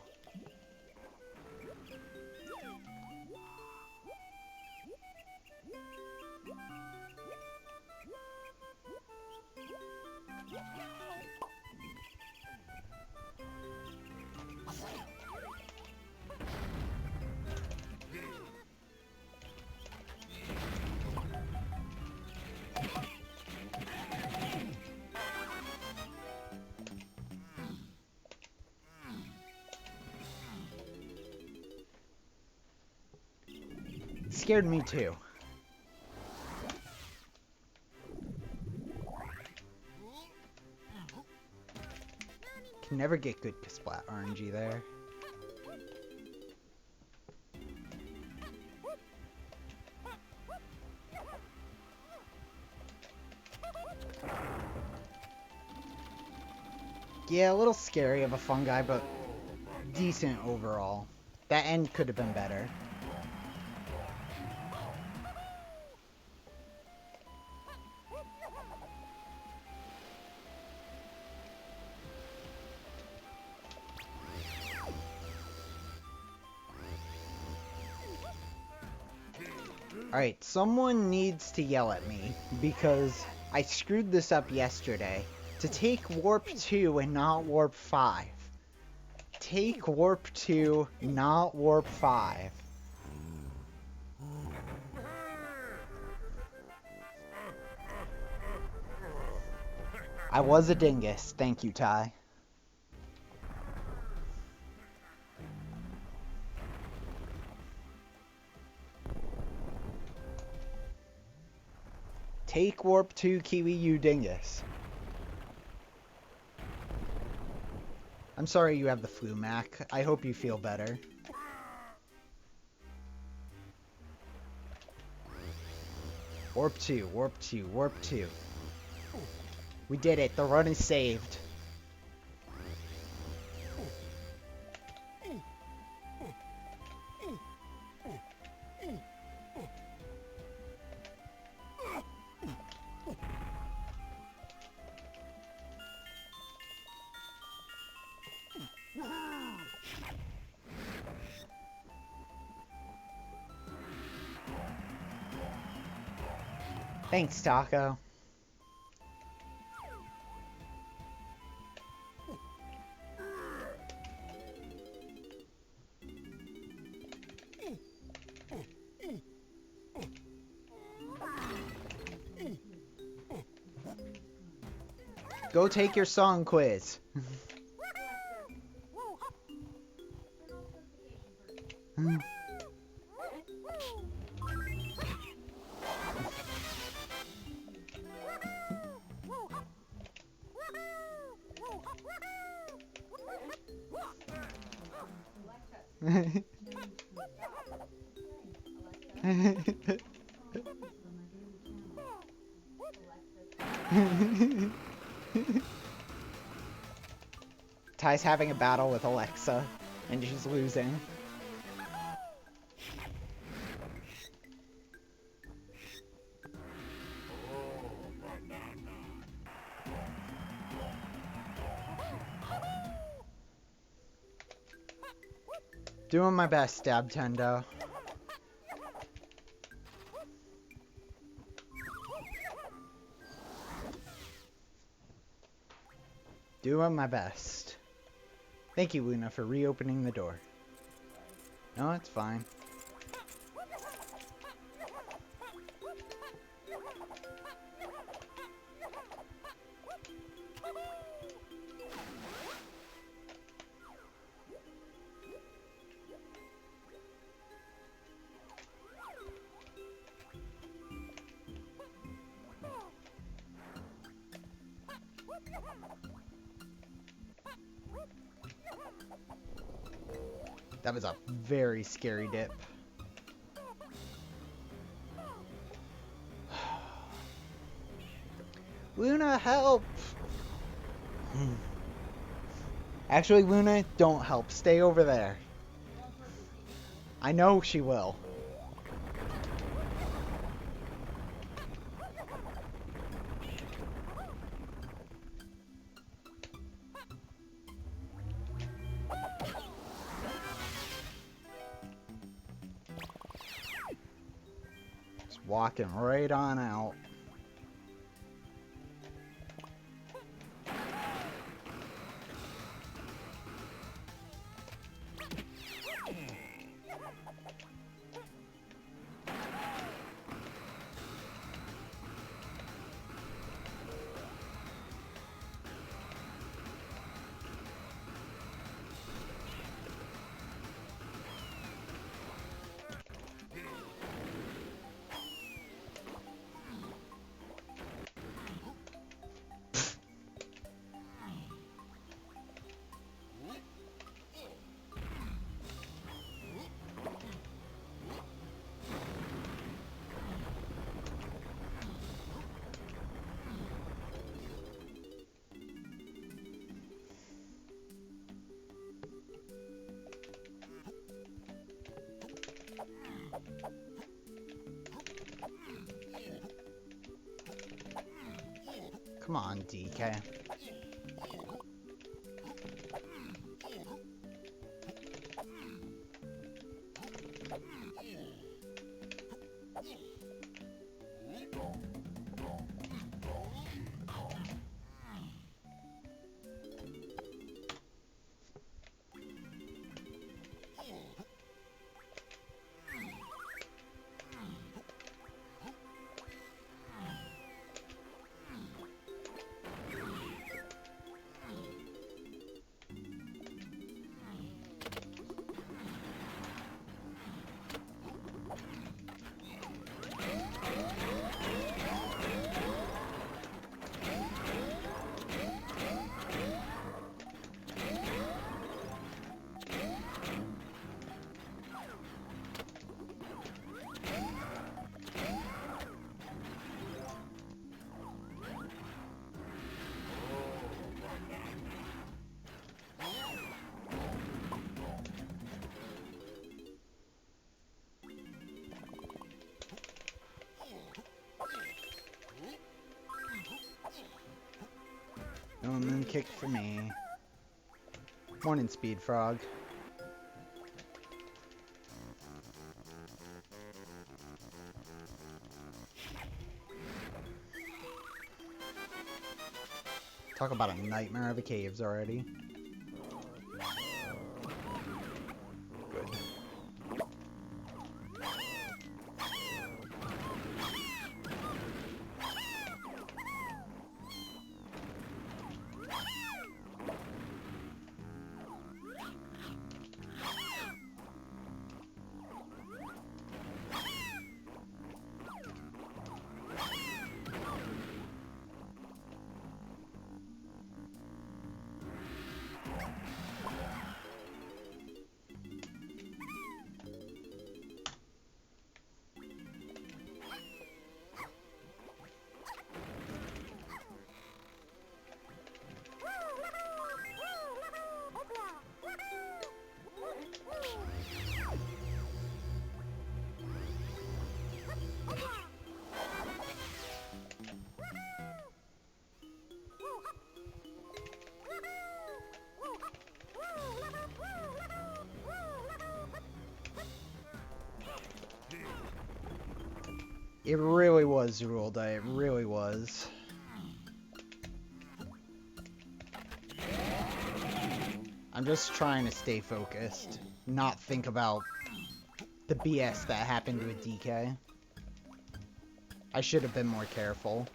Scared me too. Can never get good splat RNG there. Yeah, a little scary of a fungi, but decent overall. That end could have been better. Alright, someone needs to yell at me, because I screwed this up yesterday. To take Warp 2 and not Warp 5. Take Warp 2, not Warp 5. I was a dingus. Thank you, Ty. Take Warp 2, Kiwi, you dingus. I'm sorry you have the flu, Mac. I hope you feel better. Warp 2, Warp 2, Warp 2. We did it. The run is saved. Thanks, Taco. Go take your song quiz. Ty's having a battle with Alexa, and she's losing. Doing my best, Dabtendo. Doing my best. Thank you, Luna, for reopening the door. No, it's fine. That was a very scary dip. Luna, help! Actually, Luna, don't help. Stay over there. I know she will. Just walking right on out. Come on, DK. No moon kick for me. Morning, Speed Frog. Talk about a nightmare of a caves already. Good. It really was, Zerulda. It really was. I'm just trying to stay focused, not think about the BS that happened with DK. I should have been more careful.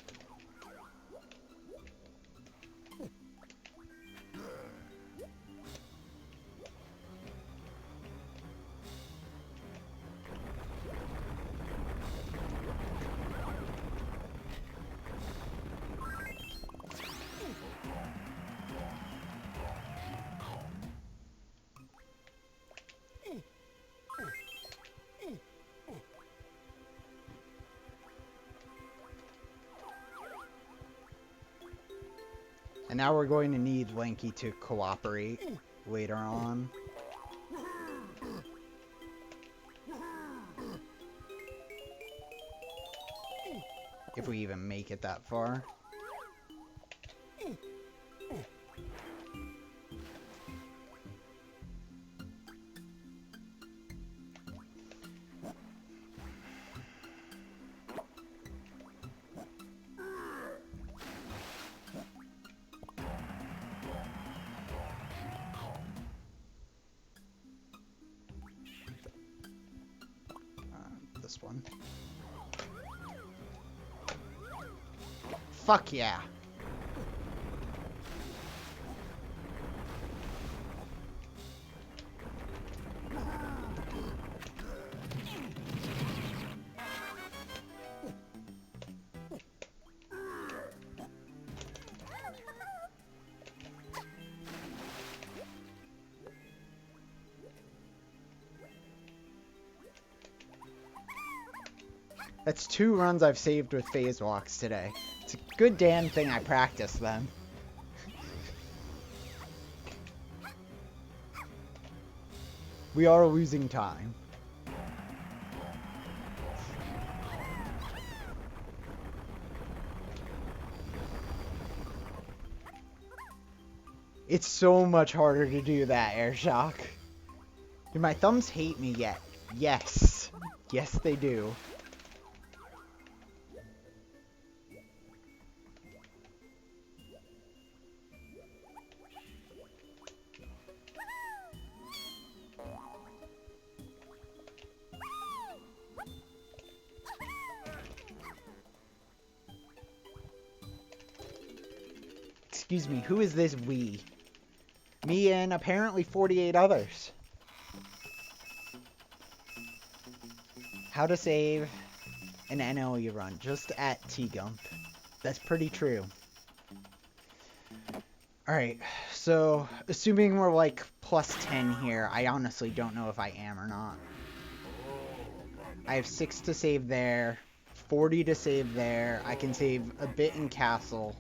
And now we're going to need Lanky to cooperate later on. If we even make it that far. This one. Fuck yeah. That's 2 runs I've saved with phase walks today. It's a good damn thing I practiced them. We are losing time. It's so much harder to do that, air shock. Do my thumbs hate me yet? Yes. Yes, they do. Excuse me, who is this we? Me and apparently 48 others. How to save an NLE run just at T-Gump. That's pretty true. Alright, so assuming we're like plus 10 here, I honestly don't know if I am or not. I have 6 to save there, 40 to save there. I can save a bit in castle,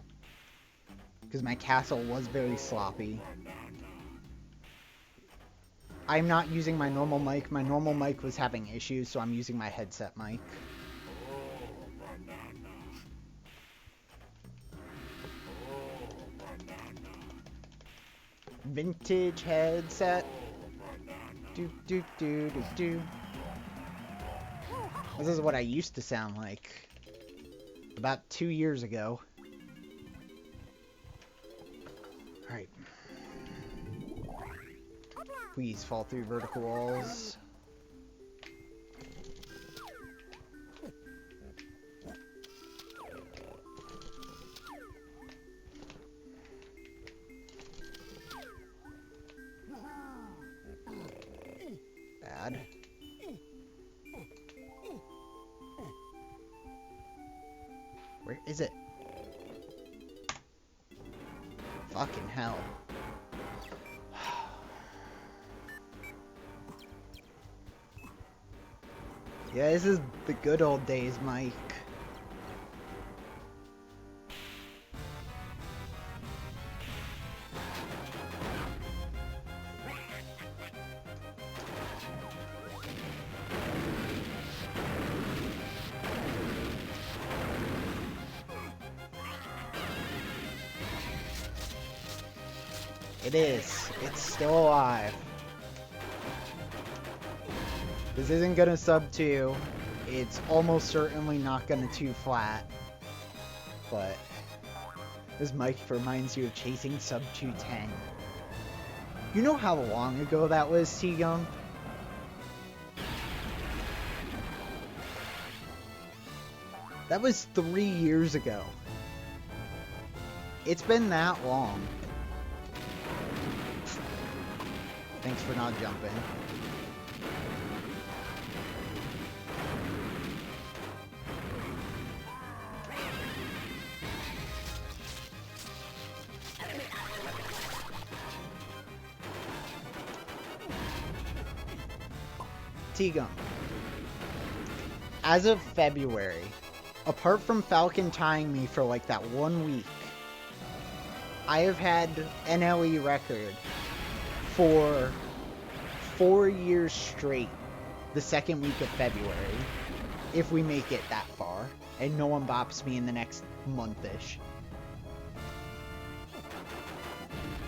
because my castle was very sloppy. I'm not using my normal mic. My normal mic was having issues, so I'm using my headset mic. Vintage headset. Do do do do do. This is what I used to sound like about 2 years ago. Please fall through vertical walls. Bad. Where is it? Fucking hell. Yeah, this is the good old days, Mike. It is. It's still alive. This isn't gonna sub 2. It's almost certainly not gonna 2 flat. But this mic reminds you of chasing sub 210. You know how long ago that was, T-Gum? That was 3 years ago. It's been that long. Thanks for not jumping. T-Gum. As of February, apart from Falcon tying me for like that 1 week, I have had NLE record for 4 years straight the second week of February, if we make it that far, and no one bops me in the next month-ish.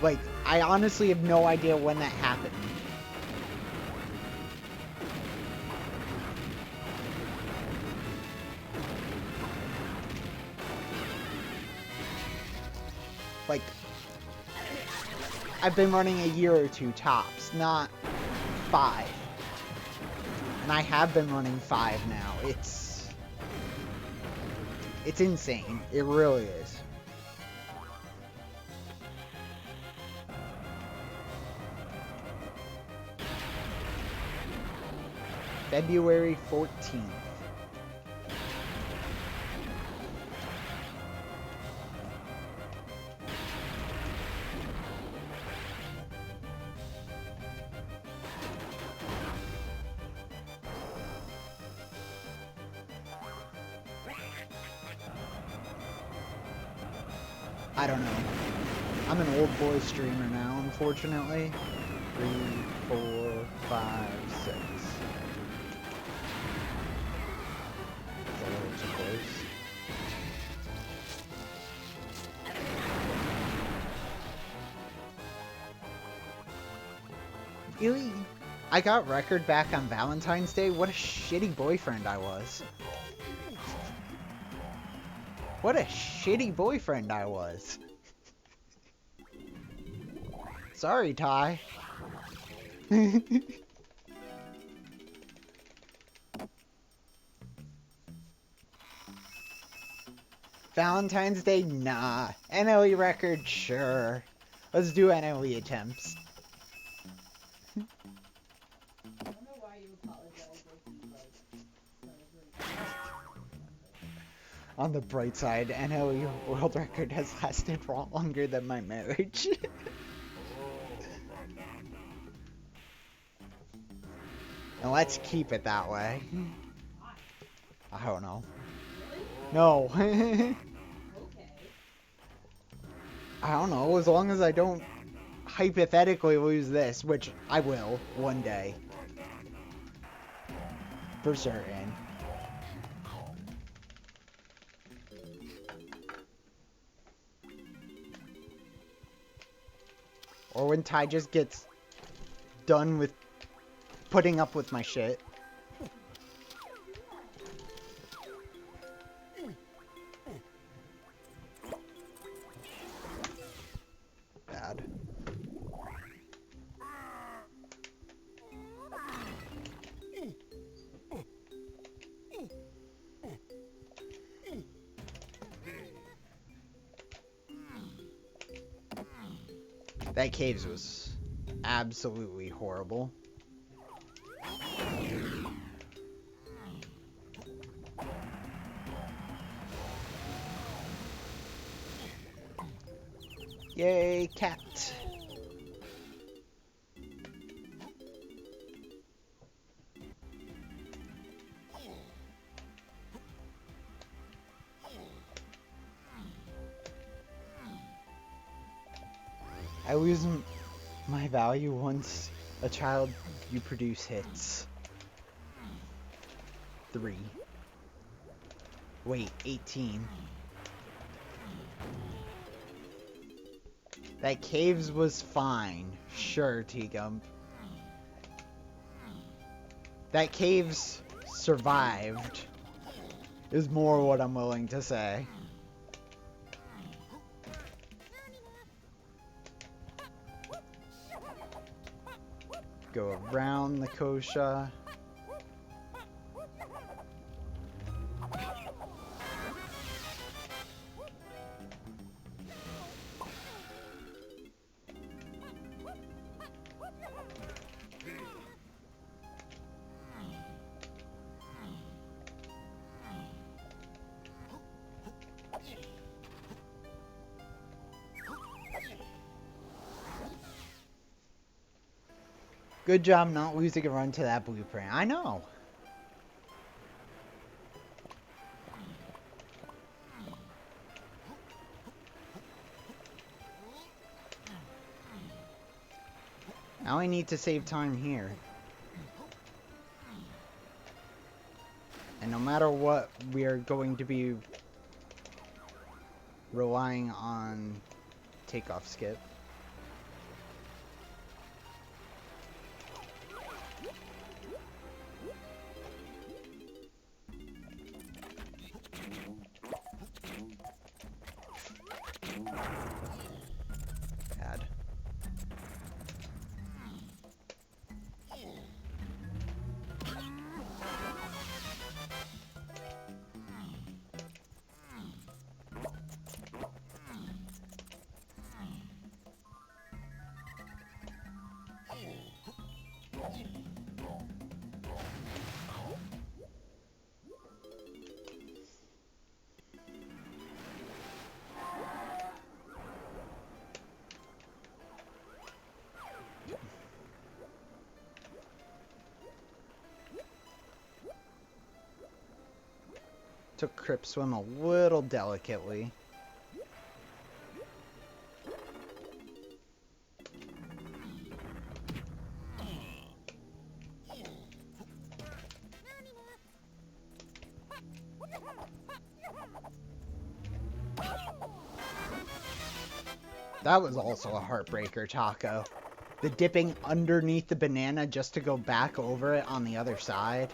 Like, I honestly have no idea when that happened. Like, I've been running a year or 2 tops, not 5. And I have been running 5 now. It's insane. It really is. February 14th. I don't know. I'm an old boy streamer now, unfortunately. 3, 4, 5, 6. That's a little too close. Really? I got record back on Valentine's Day? What a shitty boyfriend I was. What a shitty boyfriend I was. Sorry, Ty. Valentine's Day? Nah. NLE record? Sure. Let's do NLE attempts. I don't know why you apologize like On the bright side, NLE world record has lasted longer than my marriage. And let's keep it that way. I don't know. No. okay. I don't know, as long as I don't hypothetically lose this, which I will one day. For certain. Or when Ty just gets done with putting up with my shit. Bad. That caves was absolutely horrible. Yay, cat. I lose my value once a child you produce hits. 3. Wait, 18. That caves was fine. Sure, T-Gump. That caves survived. Is more what I'm willing to say. Go around the Kosha. Good job not losing a run to that blueprint. I know. Now I need to save time here. And no matter what, we are going to be relying on takeoff skip. Bad. Took Crip Swim a little delicately. That was also a heartbreaker, Taco. The dipping underneath the banana just to go back over it on the other side.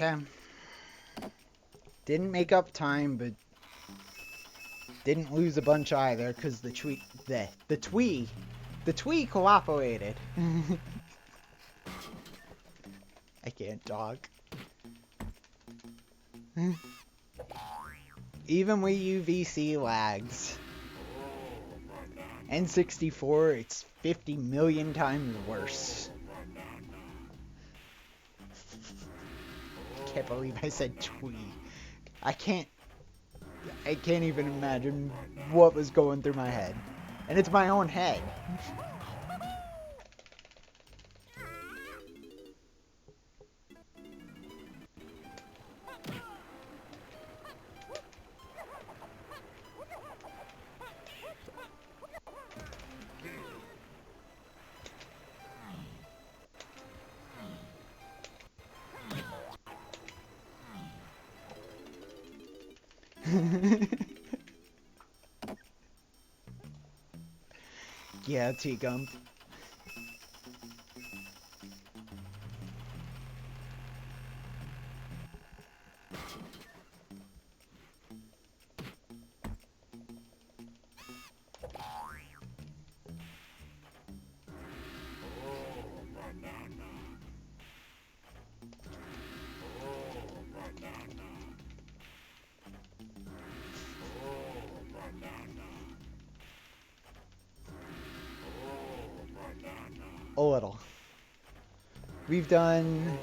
Okay. Didn't make up time, but didn't lose a bunch either, because the twee cooperated. I can't talk. Even with UVC lags. N64, it's 50 million times worse. Can't believe I said twee. I can't even imagine what was going through my head. And it's my own head. Yeah, T-Gump. A little. We've done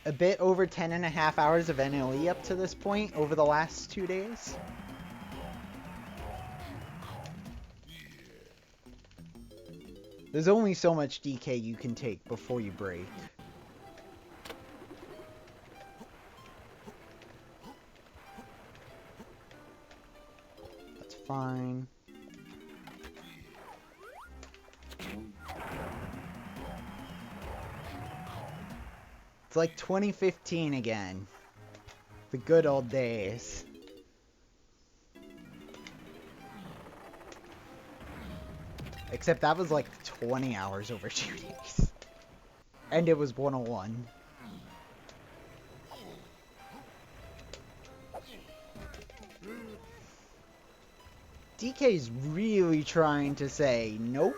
a bit over 10.5 hours of NLE up to this point over the last 2 days. There's only so much DK you can take before you break. That's fine. It's like 2015 again. The good old days. Except that was like 20 hours over 2 days. And it was 101. DK's really trying to say, nope.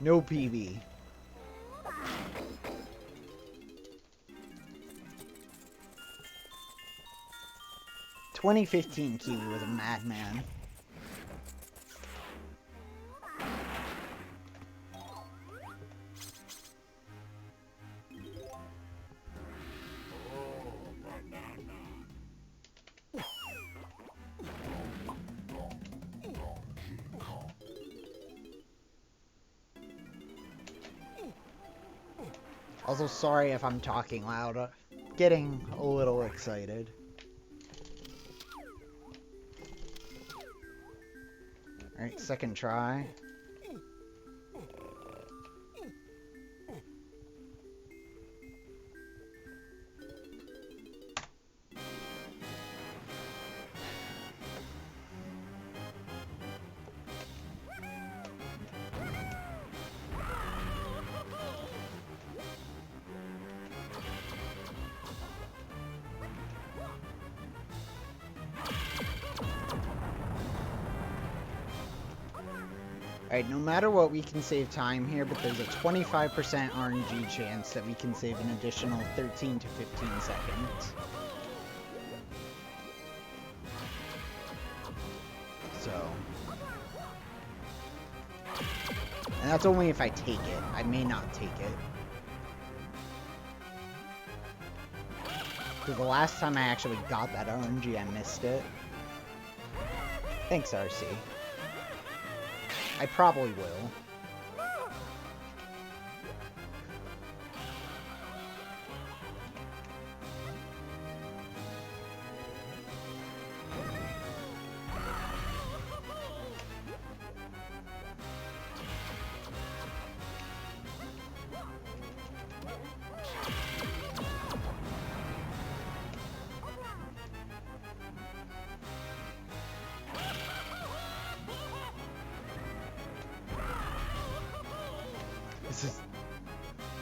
No PB. "2015 Kiwi was a madman." Also, sorry if I'm talking loud. Getting a little excited. Alright, second try. Alright, no matter what, we can save time here, but there's a 25% RNG chance that we can save an additional 13 to 15 seconds. So. And that's only if I take it. I may not take it. Because the last time I actually got that RNG, I missed it. Thanks, RC. I probably will.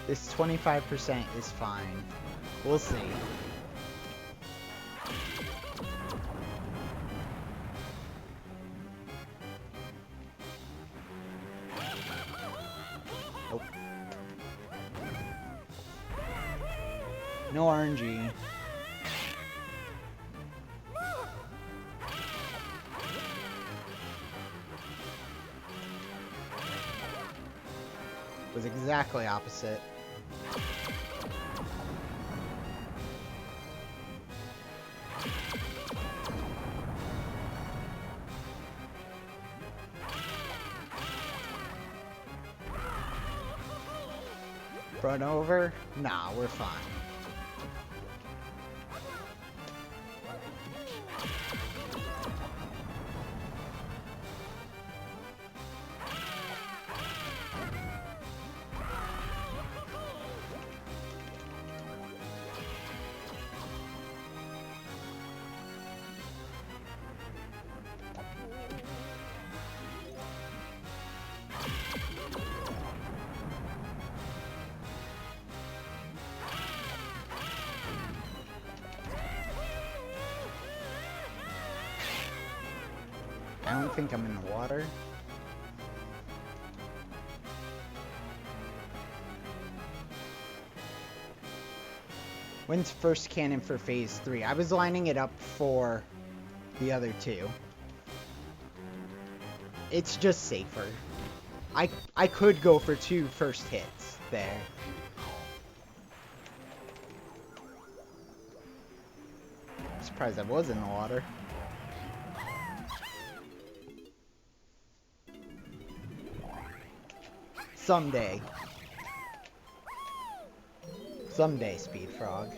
This 25% is fine. We'll see. Nope. No RNG. Was exactly opposite. Run over? Nah, we're fine. I don't think I'm in the water. When's first cannon for phase 3? I was lining it up for the other two. It's just safer. I could go for 2 first hits there. I'm surprised I was in the water. Someday. Someday, Speed Frog.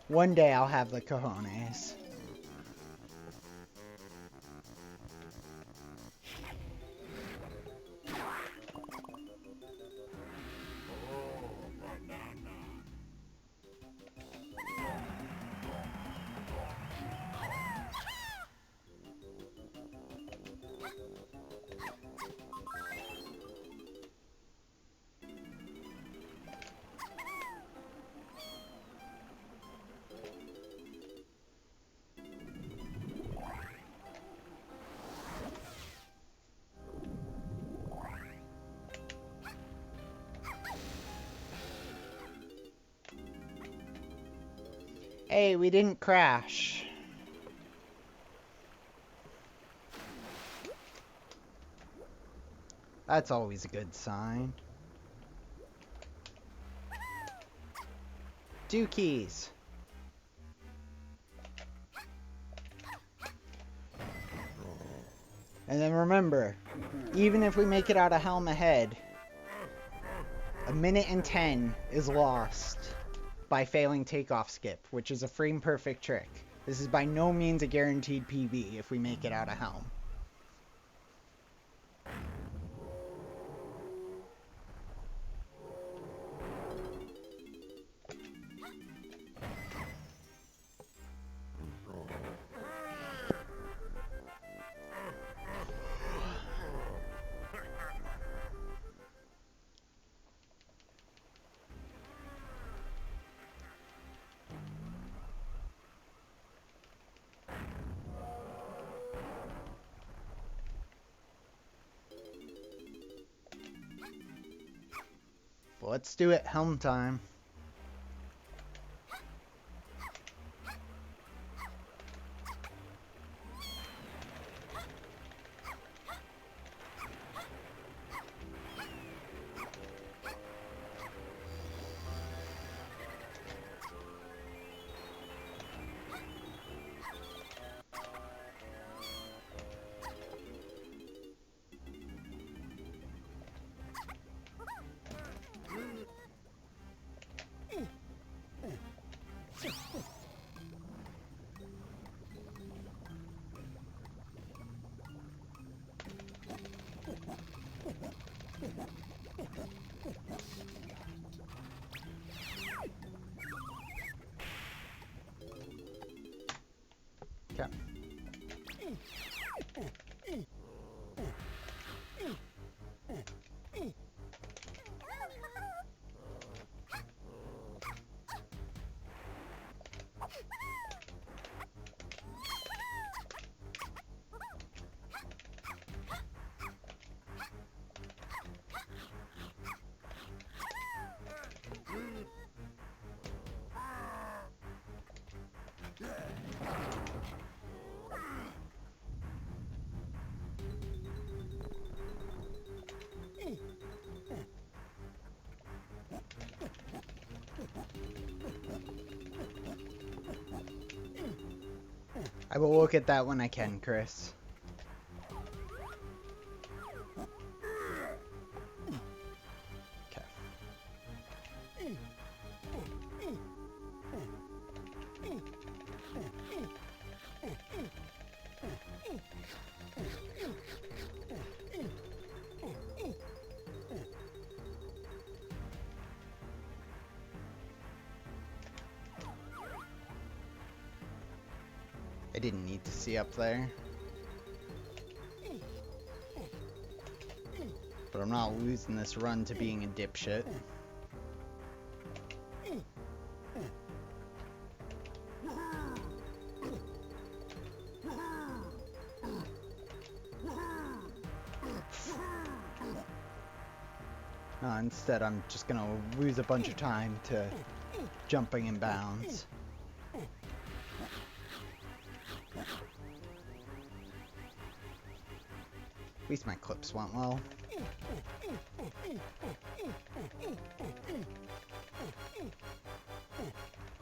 One day I'll have the cojones. Hey, we didn't crash. That's always a good sign. Dookies. And then remember, even if we make it out of helm ahead, 1:10 is lost by failing takeoff skip, which is a frame perfect trick. This is by no means a guaranteed PB if we make it out of helm. But let's do it helm time. Okay. I will look at that when I can, Chris. Okay. I didn't need to see up there. But I'm not losing this run to being a dipshit. instead I'm just gonna lose a bunch of time to jumping in bounds. At least my clips went well.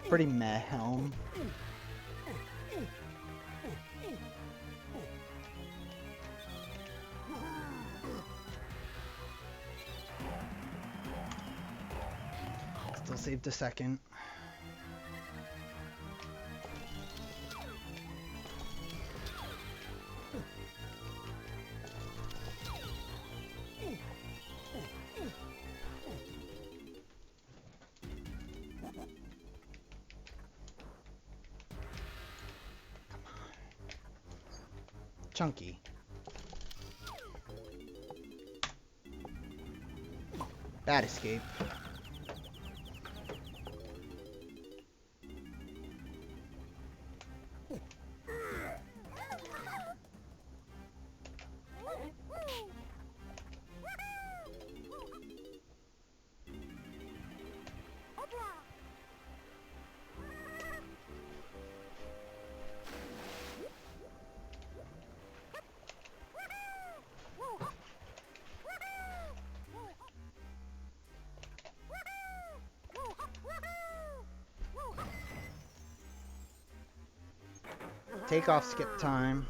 Pretty meh helm. Still saved a second. Chunky. Bad escape. Take off skip time.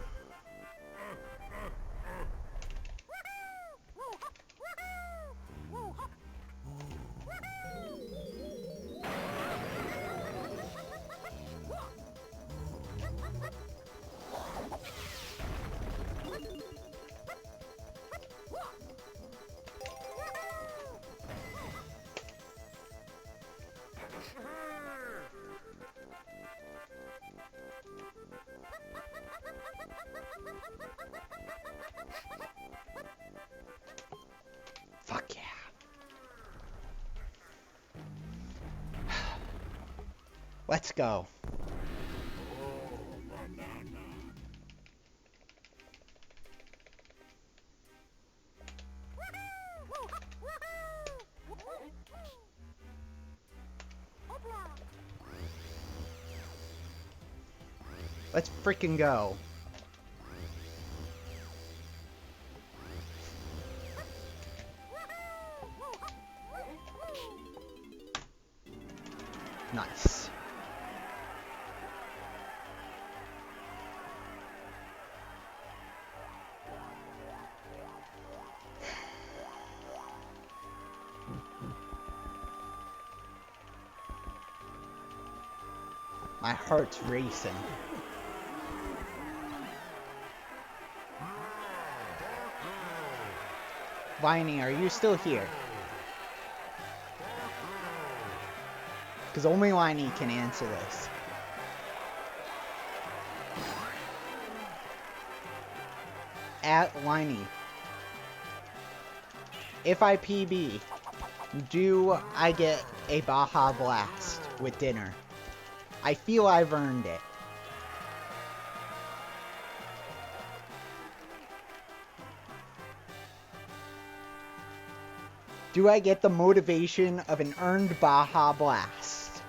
Fuck yeah. Let's go. Let's freaking go. Nice. My heart's racing. Viney, are you still here? Because only Viney can answer this. At Liney, if I PB, do I get a Baja Blast with dinner? I feel I've earned it. Do I get the motivation of an earned Baja Blast?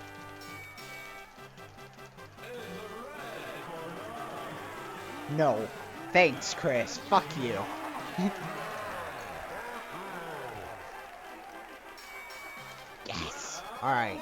No. Thanks, Chris. Fuck you. Yes. Alright.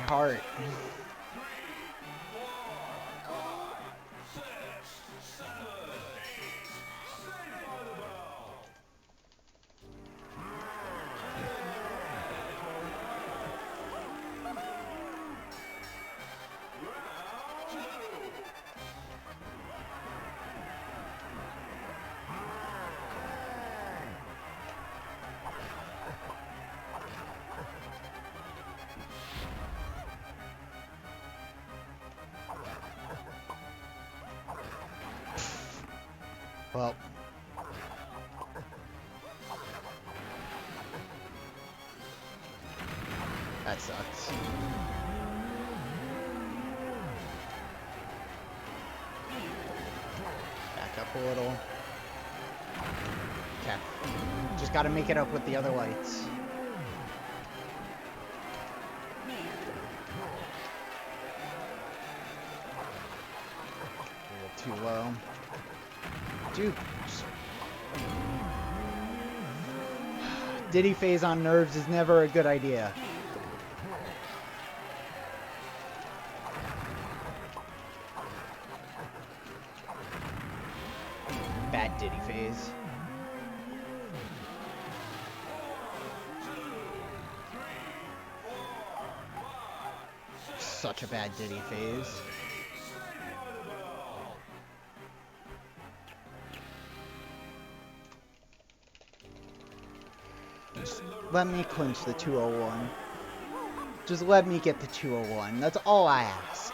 Heart. Well. That sucks. Back up a little. Okay. Just gotta make it up with the other lights. A little too low. Dude. Diddy phase on nerves is never a good idea. Bad Diddy phase. Such a bad Diddy phase. Just let me clinch the 201. Just let me get the 201. That's all I ask.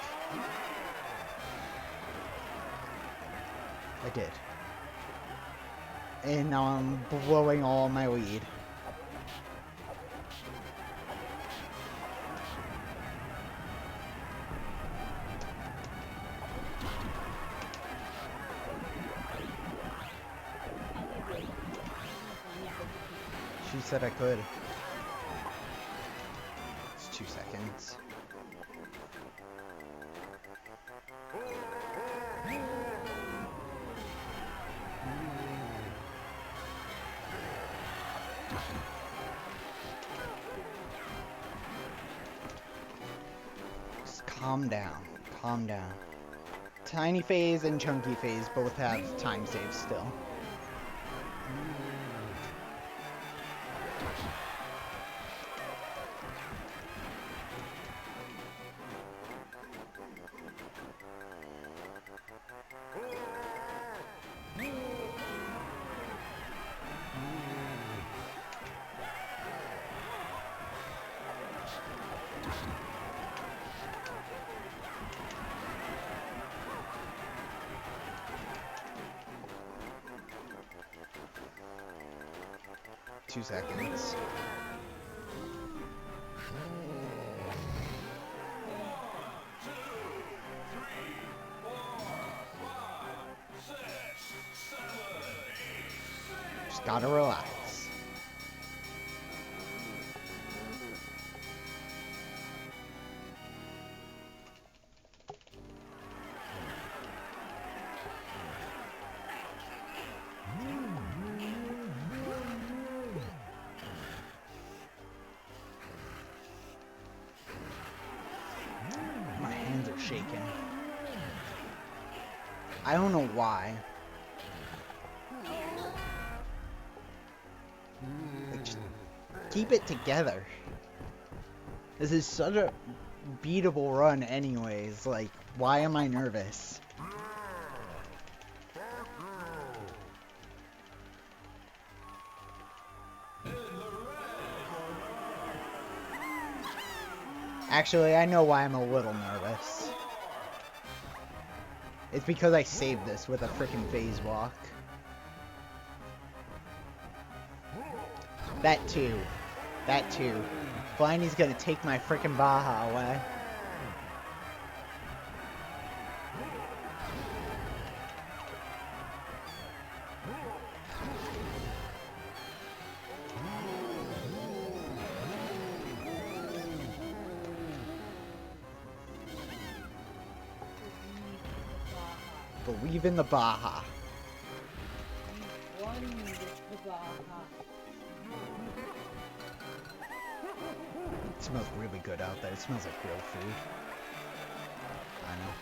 I did. And now I'm blowing all my lead. She said I could. It's 2 seconds. Just calm down. Calm down. Tiny phase and chunky phase both have time saves still. Two seconds. Just gotta relax. My hands are shaking. I don't know why. Like, just keep it together. This is such a beatable run anyways. Like, why am I nervous? Actually, I know why I'm a little nervous. It's because I saved this with a frickin' phase walk. That too. That too. Blindy's gonna take my frickin' Baja away. Believe in the Baja. One with the Baja. It smells really good out there. It smells like real food. I know.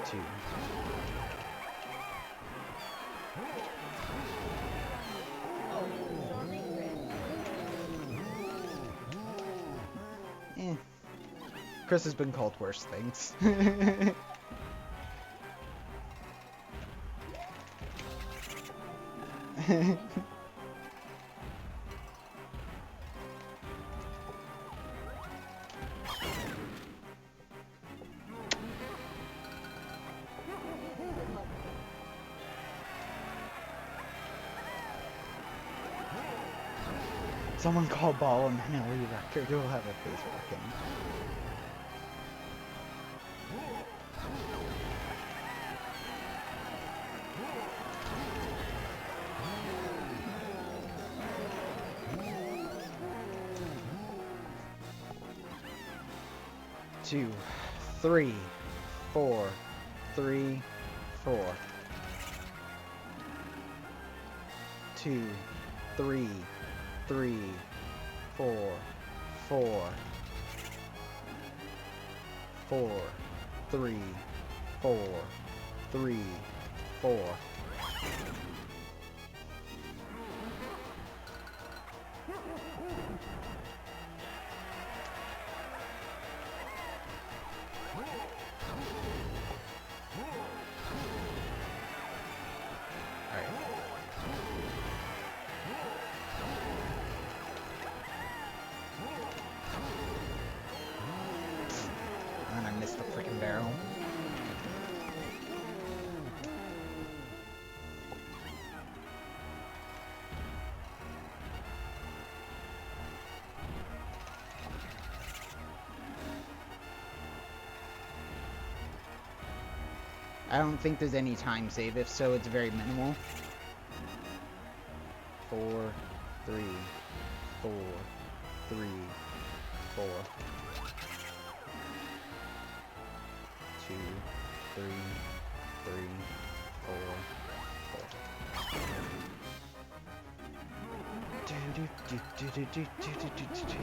2. Chris has been called worse things. Someone call Ball and Manly Record. We'll have a face working. Two, 3, 4, 3, 4. 2, 3, 3, 4, 4, 4, 3, 4, 3, 4. And I missed the freaking barrel. I don't think there's any time save. If so, it's very minimal. 4, 3, 4, 3, 4. 2, 3, 3, 4, 4. Do, do, do, do, do, do, do, do, do, do.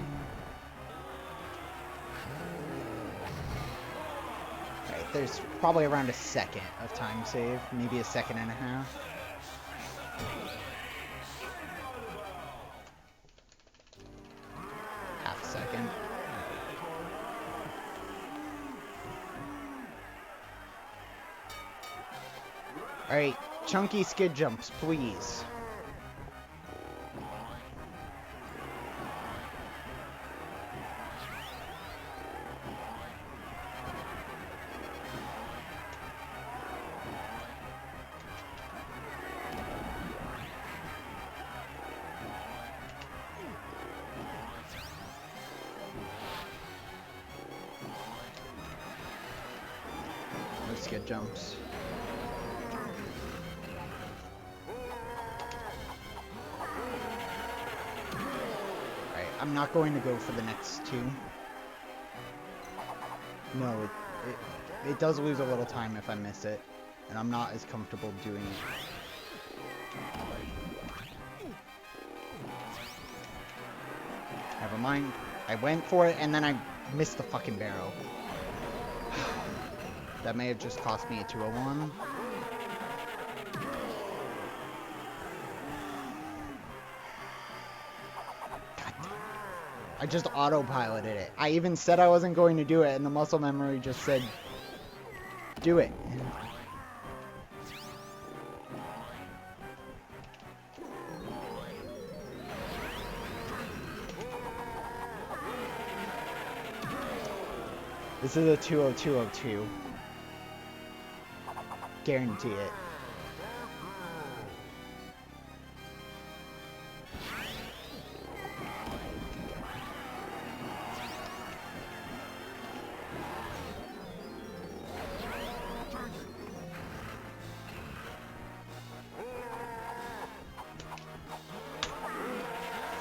Alright, there's probably around a second of time save, maybe a second and a half. Half a second. Alright, chunky skid jumps, please. No skid jumps. I'm not going to go for the next two. No, it does lose a little time if I miss it, and I'm not as comfortable doing it. Never mind. I went for it, and then I missed the fucking barrel. That may have just cost me a 201. I just autopiloted it. I even said I wasn't going to do it, and the muscle memory just said, do it. This is a 20202. Guarantee it.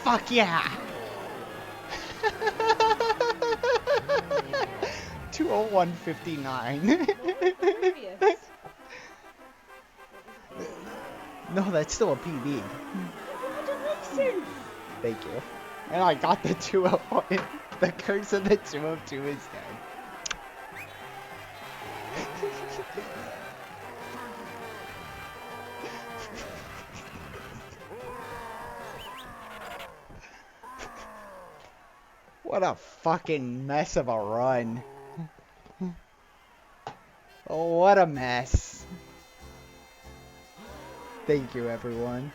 Fuck yeah! 201.59. No, that's still a PB. Thank you. And I got the 201. The curse of the 202 is dead. What a fucking mess of a run. Oh, what a mess. Thank you, everyone.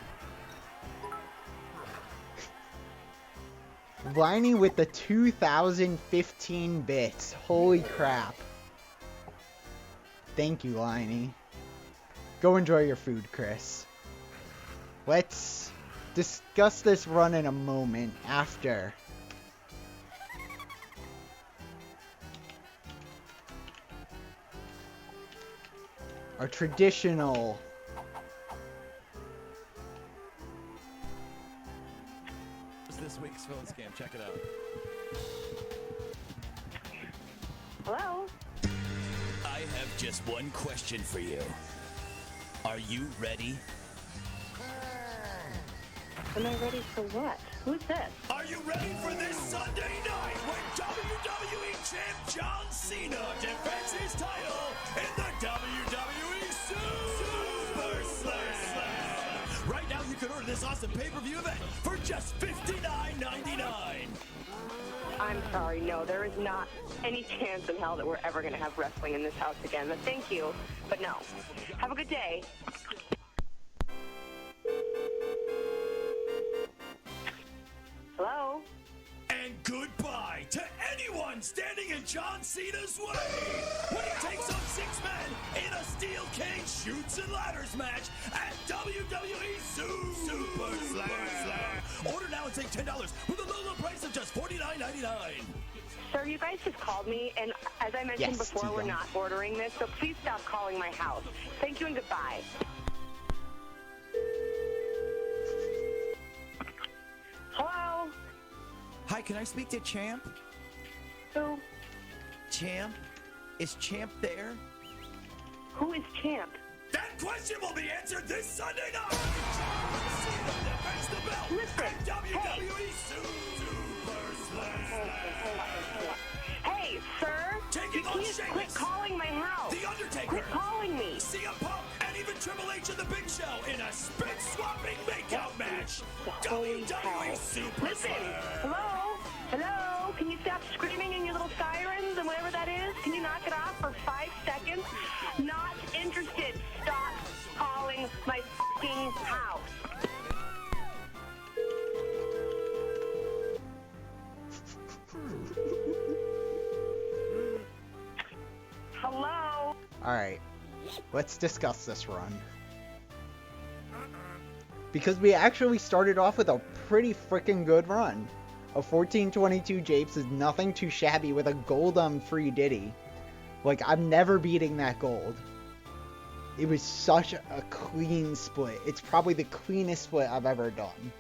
Liney with the 2015 bits. Holy crap. Thank you, Liney. Go enjoy your food, Chris. Let's discuss this run in a moment after our traditional This week's phone scam. Check it out. Hello? I have just one question for you. Are you ready? Am I ready for what? Who's this? Are you ready for this Sunday night when WWE Champ John Cena defends his title in the WWE Super Slam? Right now you can order this awesome pay-per-view event for just $59.99. I'm sorry, no, there is not any chance in hell that we're ever going to have wrestling in this house again. But thank you, but no. Have a good day. Hello? And goodbye to anyone standing in John Cena's way when he takes on 6 men in a steel cage shoots and ladders match at WWE Super Slam. Order now and save $10 with a low price of just $49.99. Sir, you guys just called me, and as I mentioned Yes, before, we're T-Bone. not ordering this, so please stop calling my house. Thank you and goodbye. Hello? Hi, can I speak to Champ? Who? Champ? Is Champ there? Who is Champ? That question will be answered this Sunday night. John Cena defends the belt Listen, at WWE Super Slam. Hey, sir! Taking You on can't Sheamus. quit calling my house! The Undertaker. Quit calling me! CM Punk, and even Triple H and The Big Show in a spit-swapping makeout match. The holy WWE hell. Super Listen! Slam. Hello? Hello? Can you stop screaming in your little sirens and whatever that is? Can you knock it off for 5 seconds? Not interested. Stop calling my fucking house. Hello? Alright, let's discuss this run. Because we actually started off with a pretty freaking good run. A 1422 Japes is nothing too shabby with a gold on free Diddy. Like, I'm never beating that gold. It was such a clean split. It's probably the cleanest split I've ever done.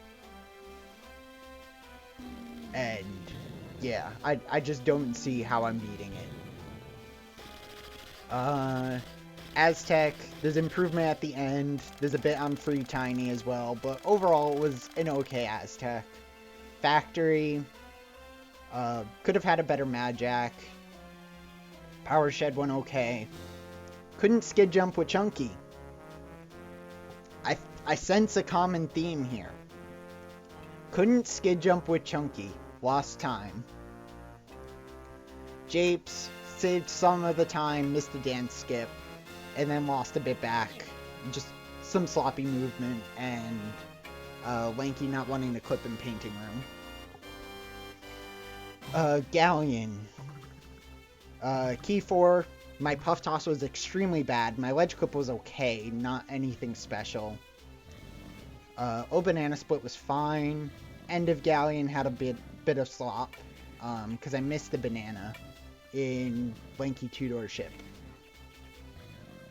And, yeah, I just don't see how I'm beating it. Aztec, there's improvement at the end. There's a bit on Free Tiny as well, but overall it was an okay Aztec. Factory, could have had a better Mad Jack. Power Shed went okay. Couldn't skid jump with Chunky. I sense a common theme here. Couldn't skid jump with Chunky. Lost time. Japes saved some of the time, missed the dance skip, and then lost a bit back. Just some sloppy movement, and Lanky not wanting to clip in painting room. Galleon. Key 4, my puff toss was extremely bad. My ledge clip was okay, not anything special. Banana split was fine. End of Galleon had a bit of slop, because I missed the banana in Lanky two-door ship.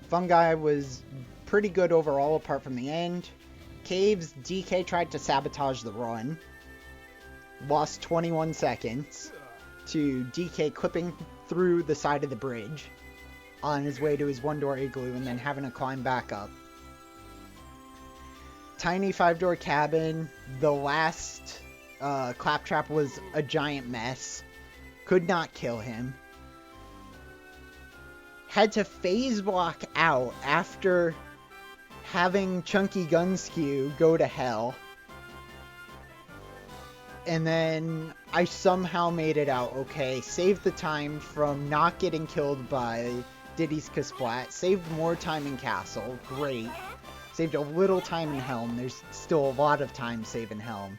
Fungi was pretty good overall apart from the end. Caves, DK tried to sabotage the run. Lost 21 seconds to DK clipping through the side of the bridge on his way to his one-door igloo and then having to climb back up. Tiny 5-door cabin. The last claptrap was a giant mess. Could not kill him. Had to phase block out after having Chunky Gunskew go to hell. And then I somehow made it out okay. Saved the time from not getting killed by Diddy's Kasplat. Saved more time in Castle. Great. Saved a little time in Helm. There's still a lot of time saving Helm.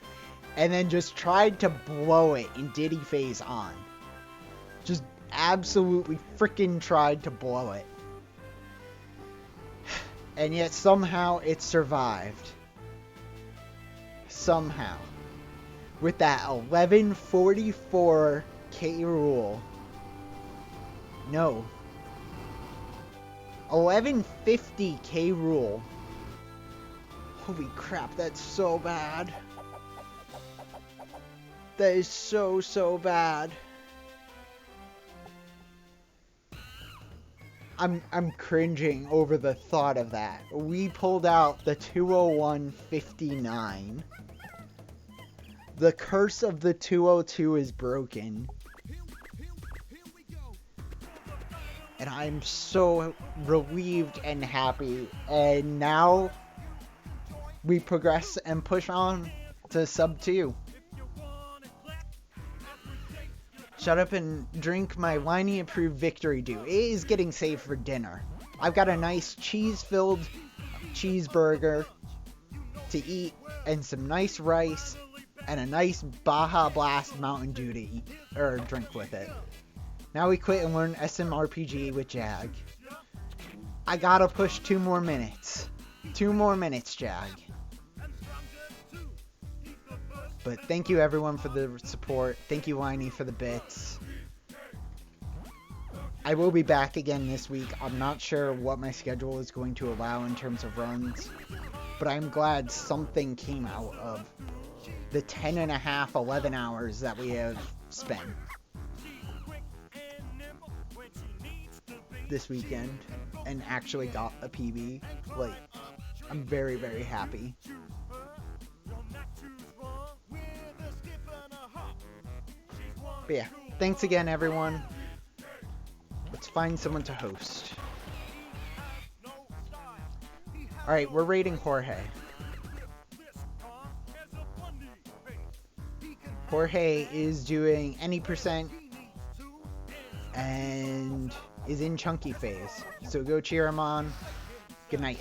And then just tried to blow it in Diddy phase on. Just absolutely freaking tried to blow it. And yet somehow it survived. somehow, with that 1144 K rule, no, 1150 K rule. Holy crap, that's so bad. That is so bad. I'm cringing over the thought of that. We pulled out the 201.59. The curse of the 202 is broken. And I'm so relieved and happy. And now we progress and push on to sub 2. Shut up and drink my Liney approved victory dew. It is getting saved for dinner. I've got a nice cheese-filled cheeseburger to eat and some nice rice and a nice Baja Blast Mountain Dew to eat or drink with it. Now we quit and learn SMRPG with Jag. I gotta push 2 more minutes. 2 more minutes, Jag. But thank you everyone for the support. Thank you, Liney, for the bits. I will be back again this week. I'm not sure what my schedule is going to allow in terms of runs. But I'm glad something came out of the 10 and a half, 11 hours that we have spent this weekend and actually got a PB. Like, I'm very, very happy. But yeah, thanks again, everyone. Let's find someone to host. Alright, we're rating Jorge. Jorge is doing any percent and is in chunky phase. So go cheer him on. Good night, everyone.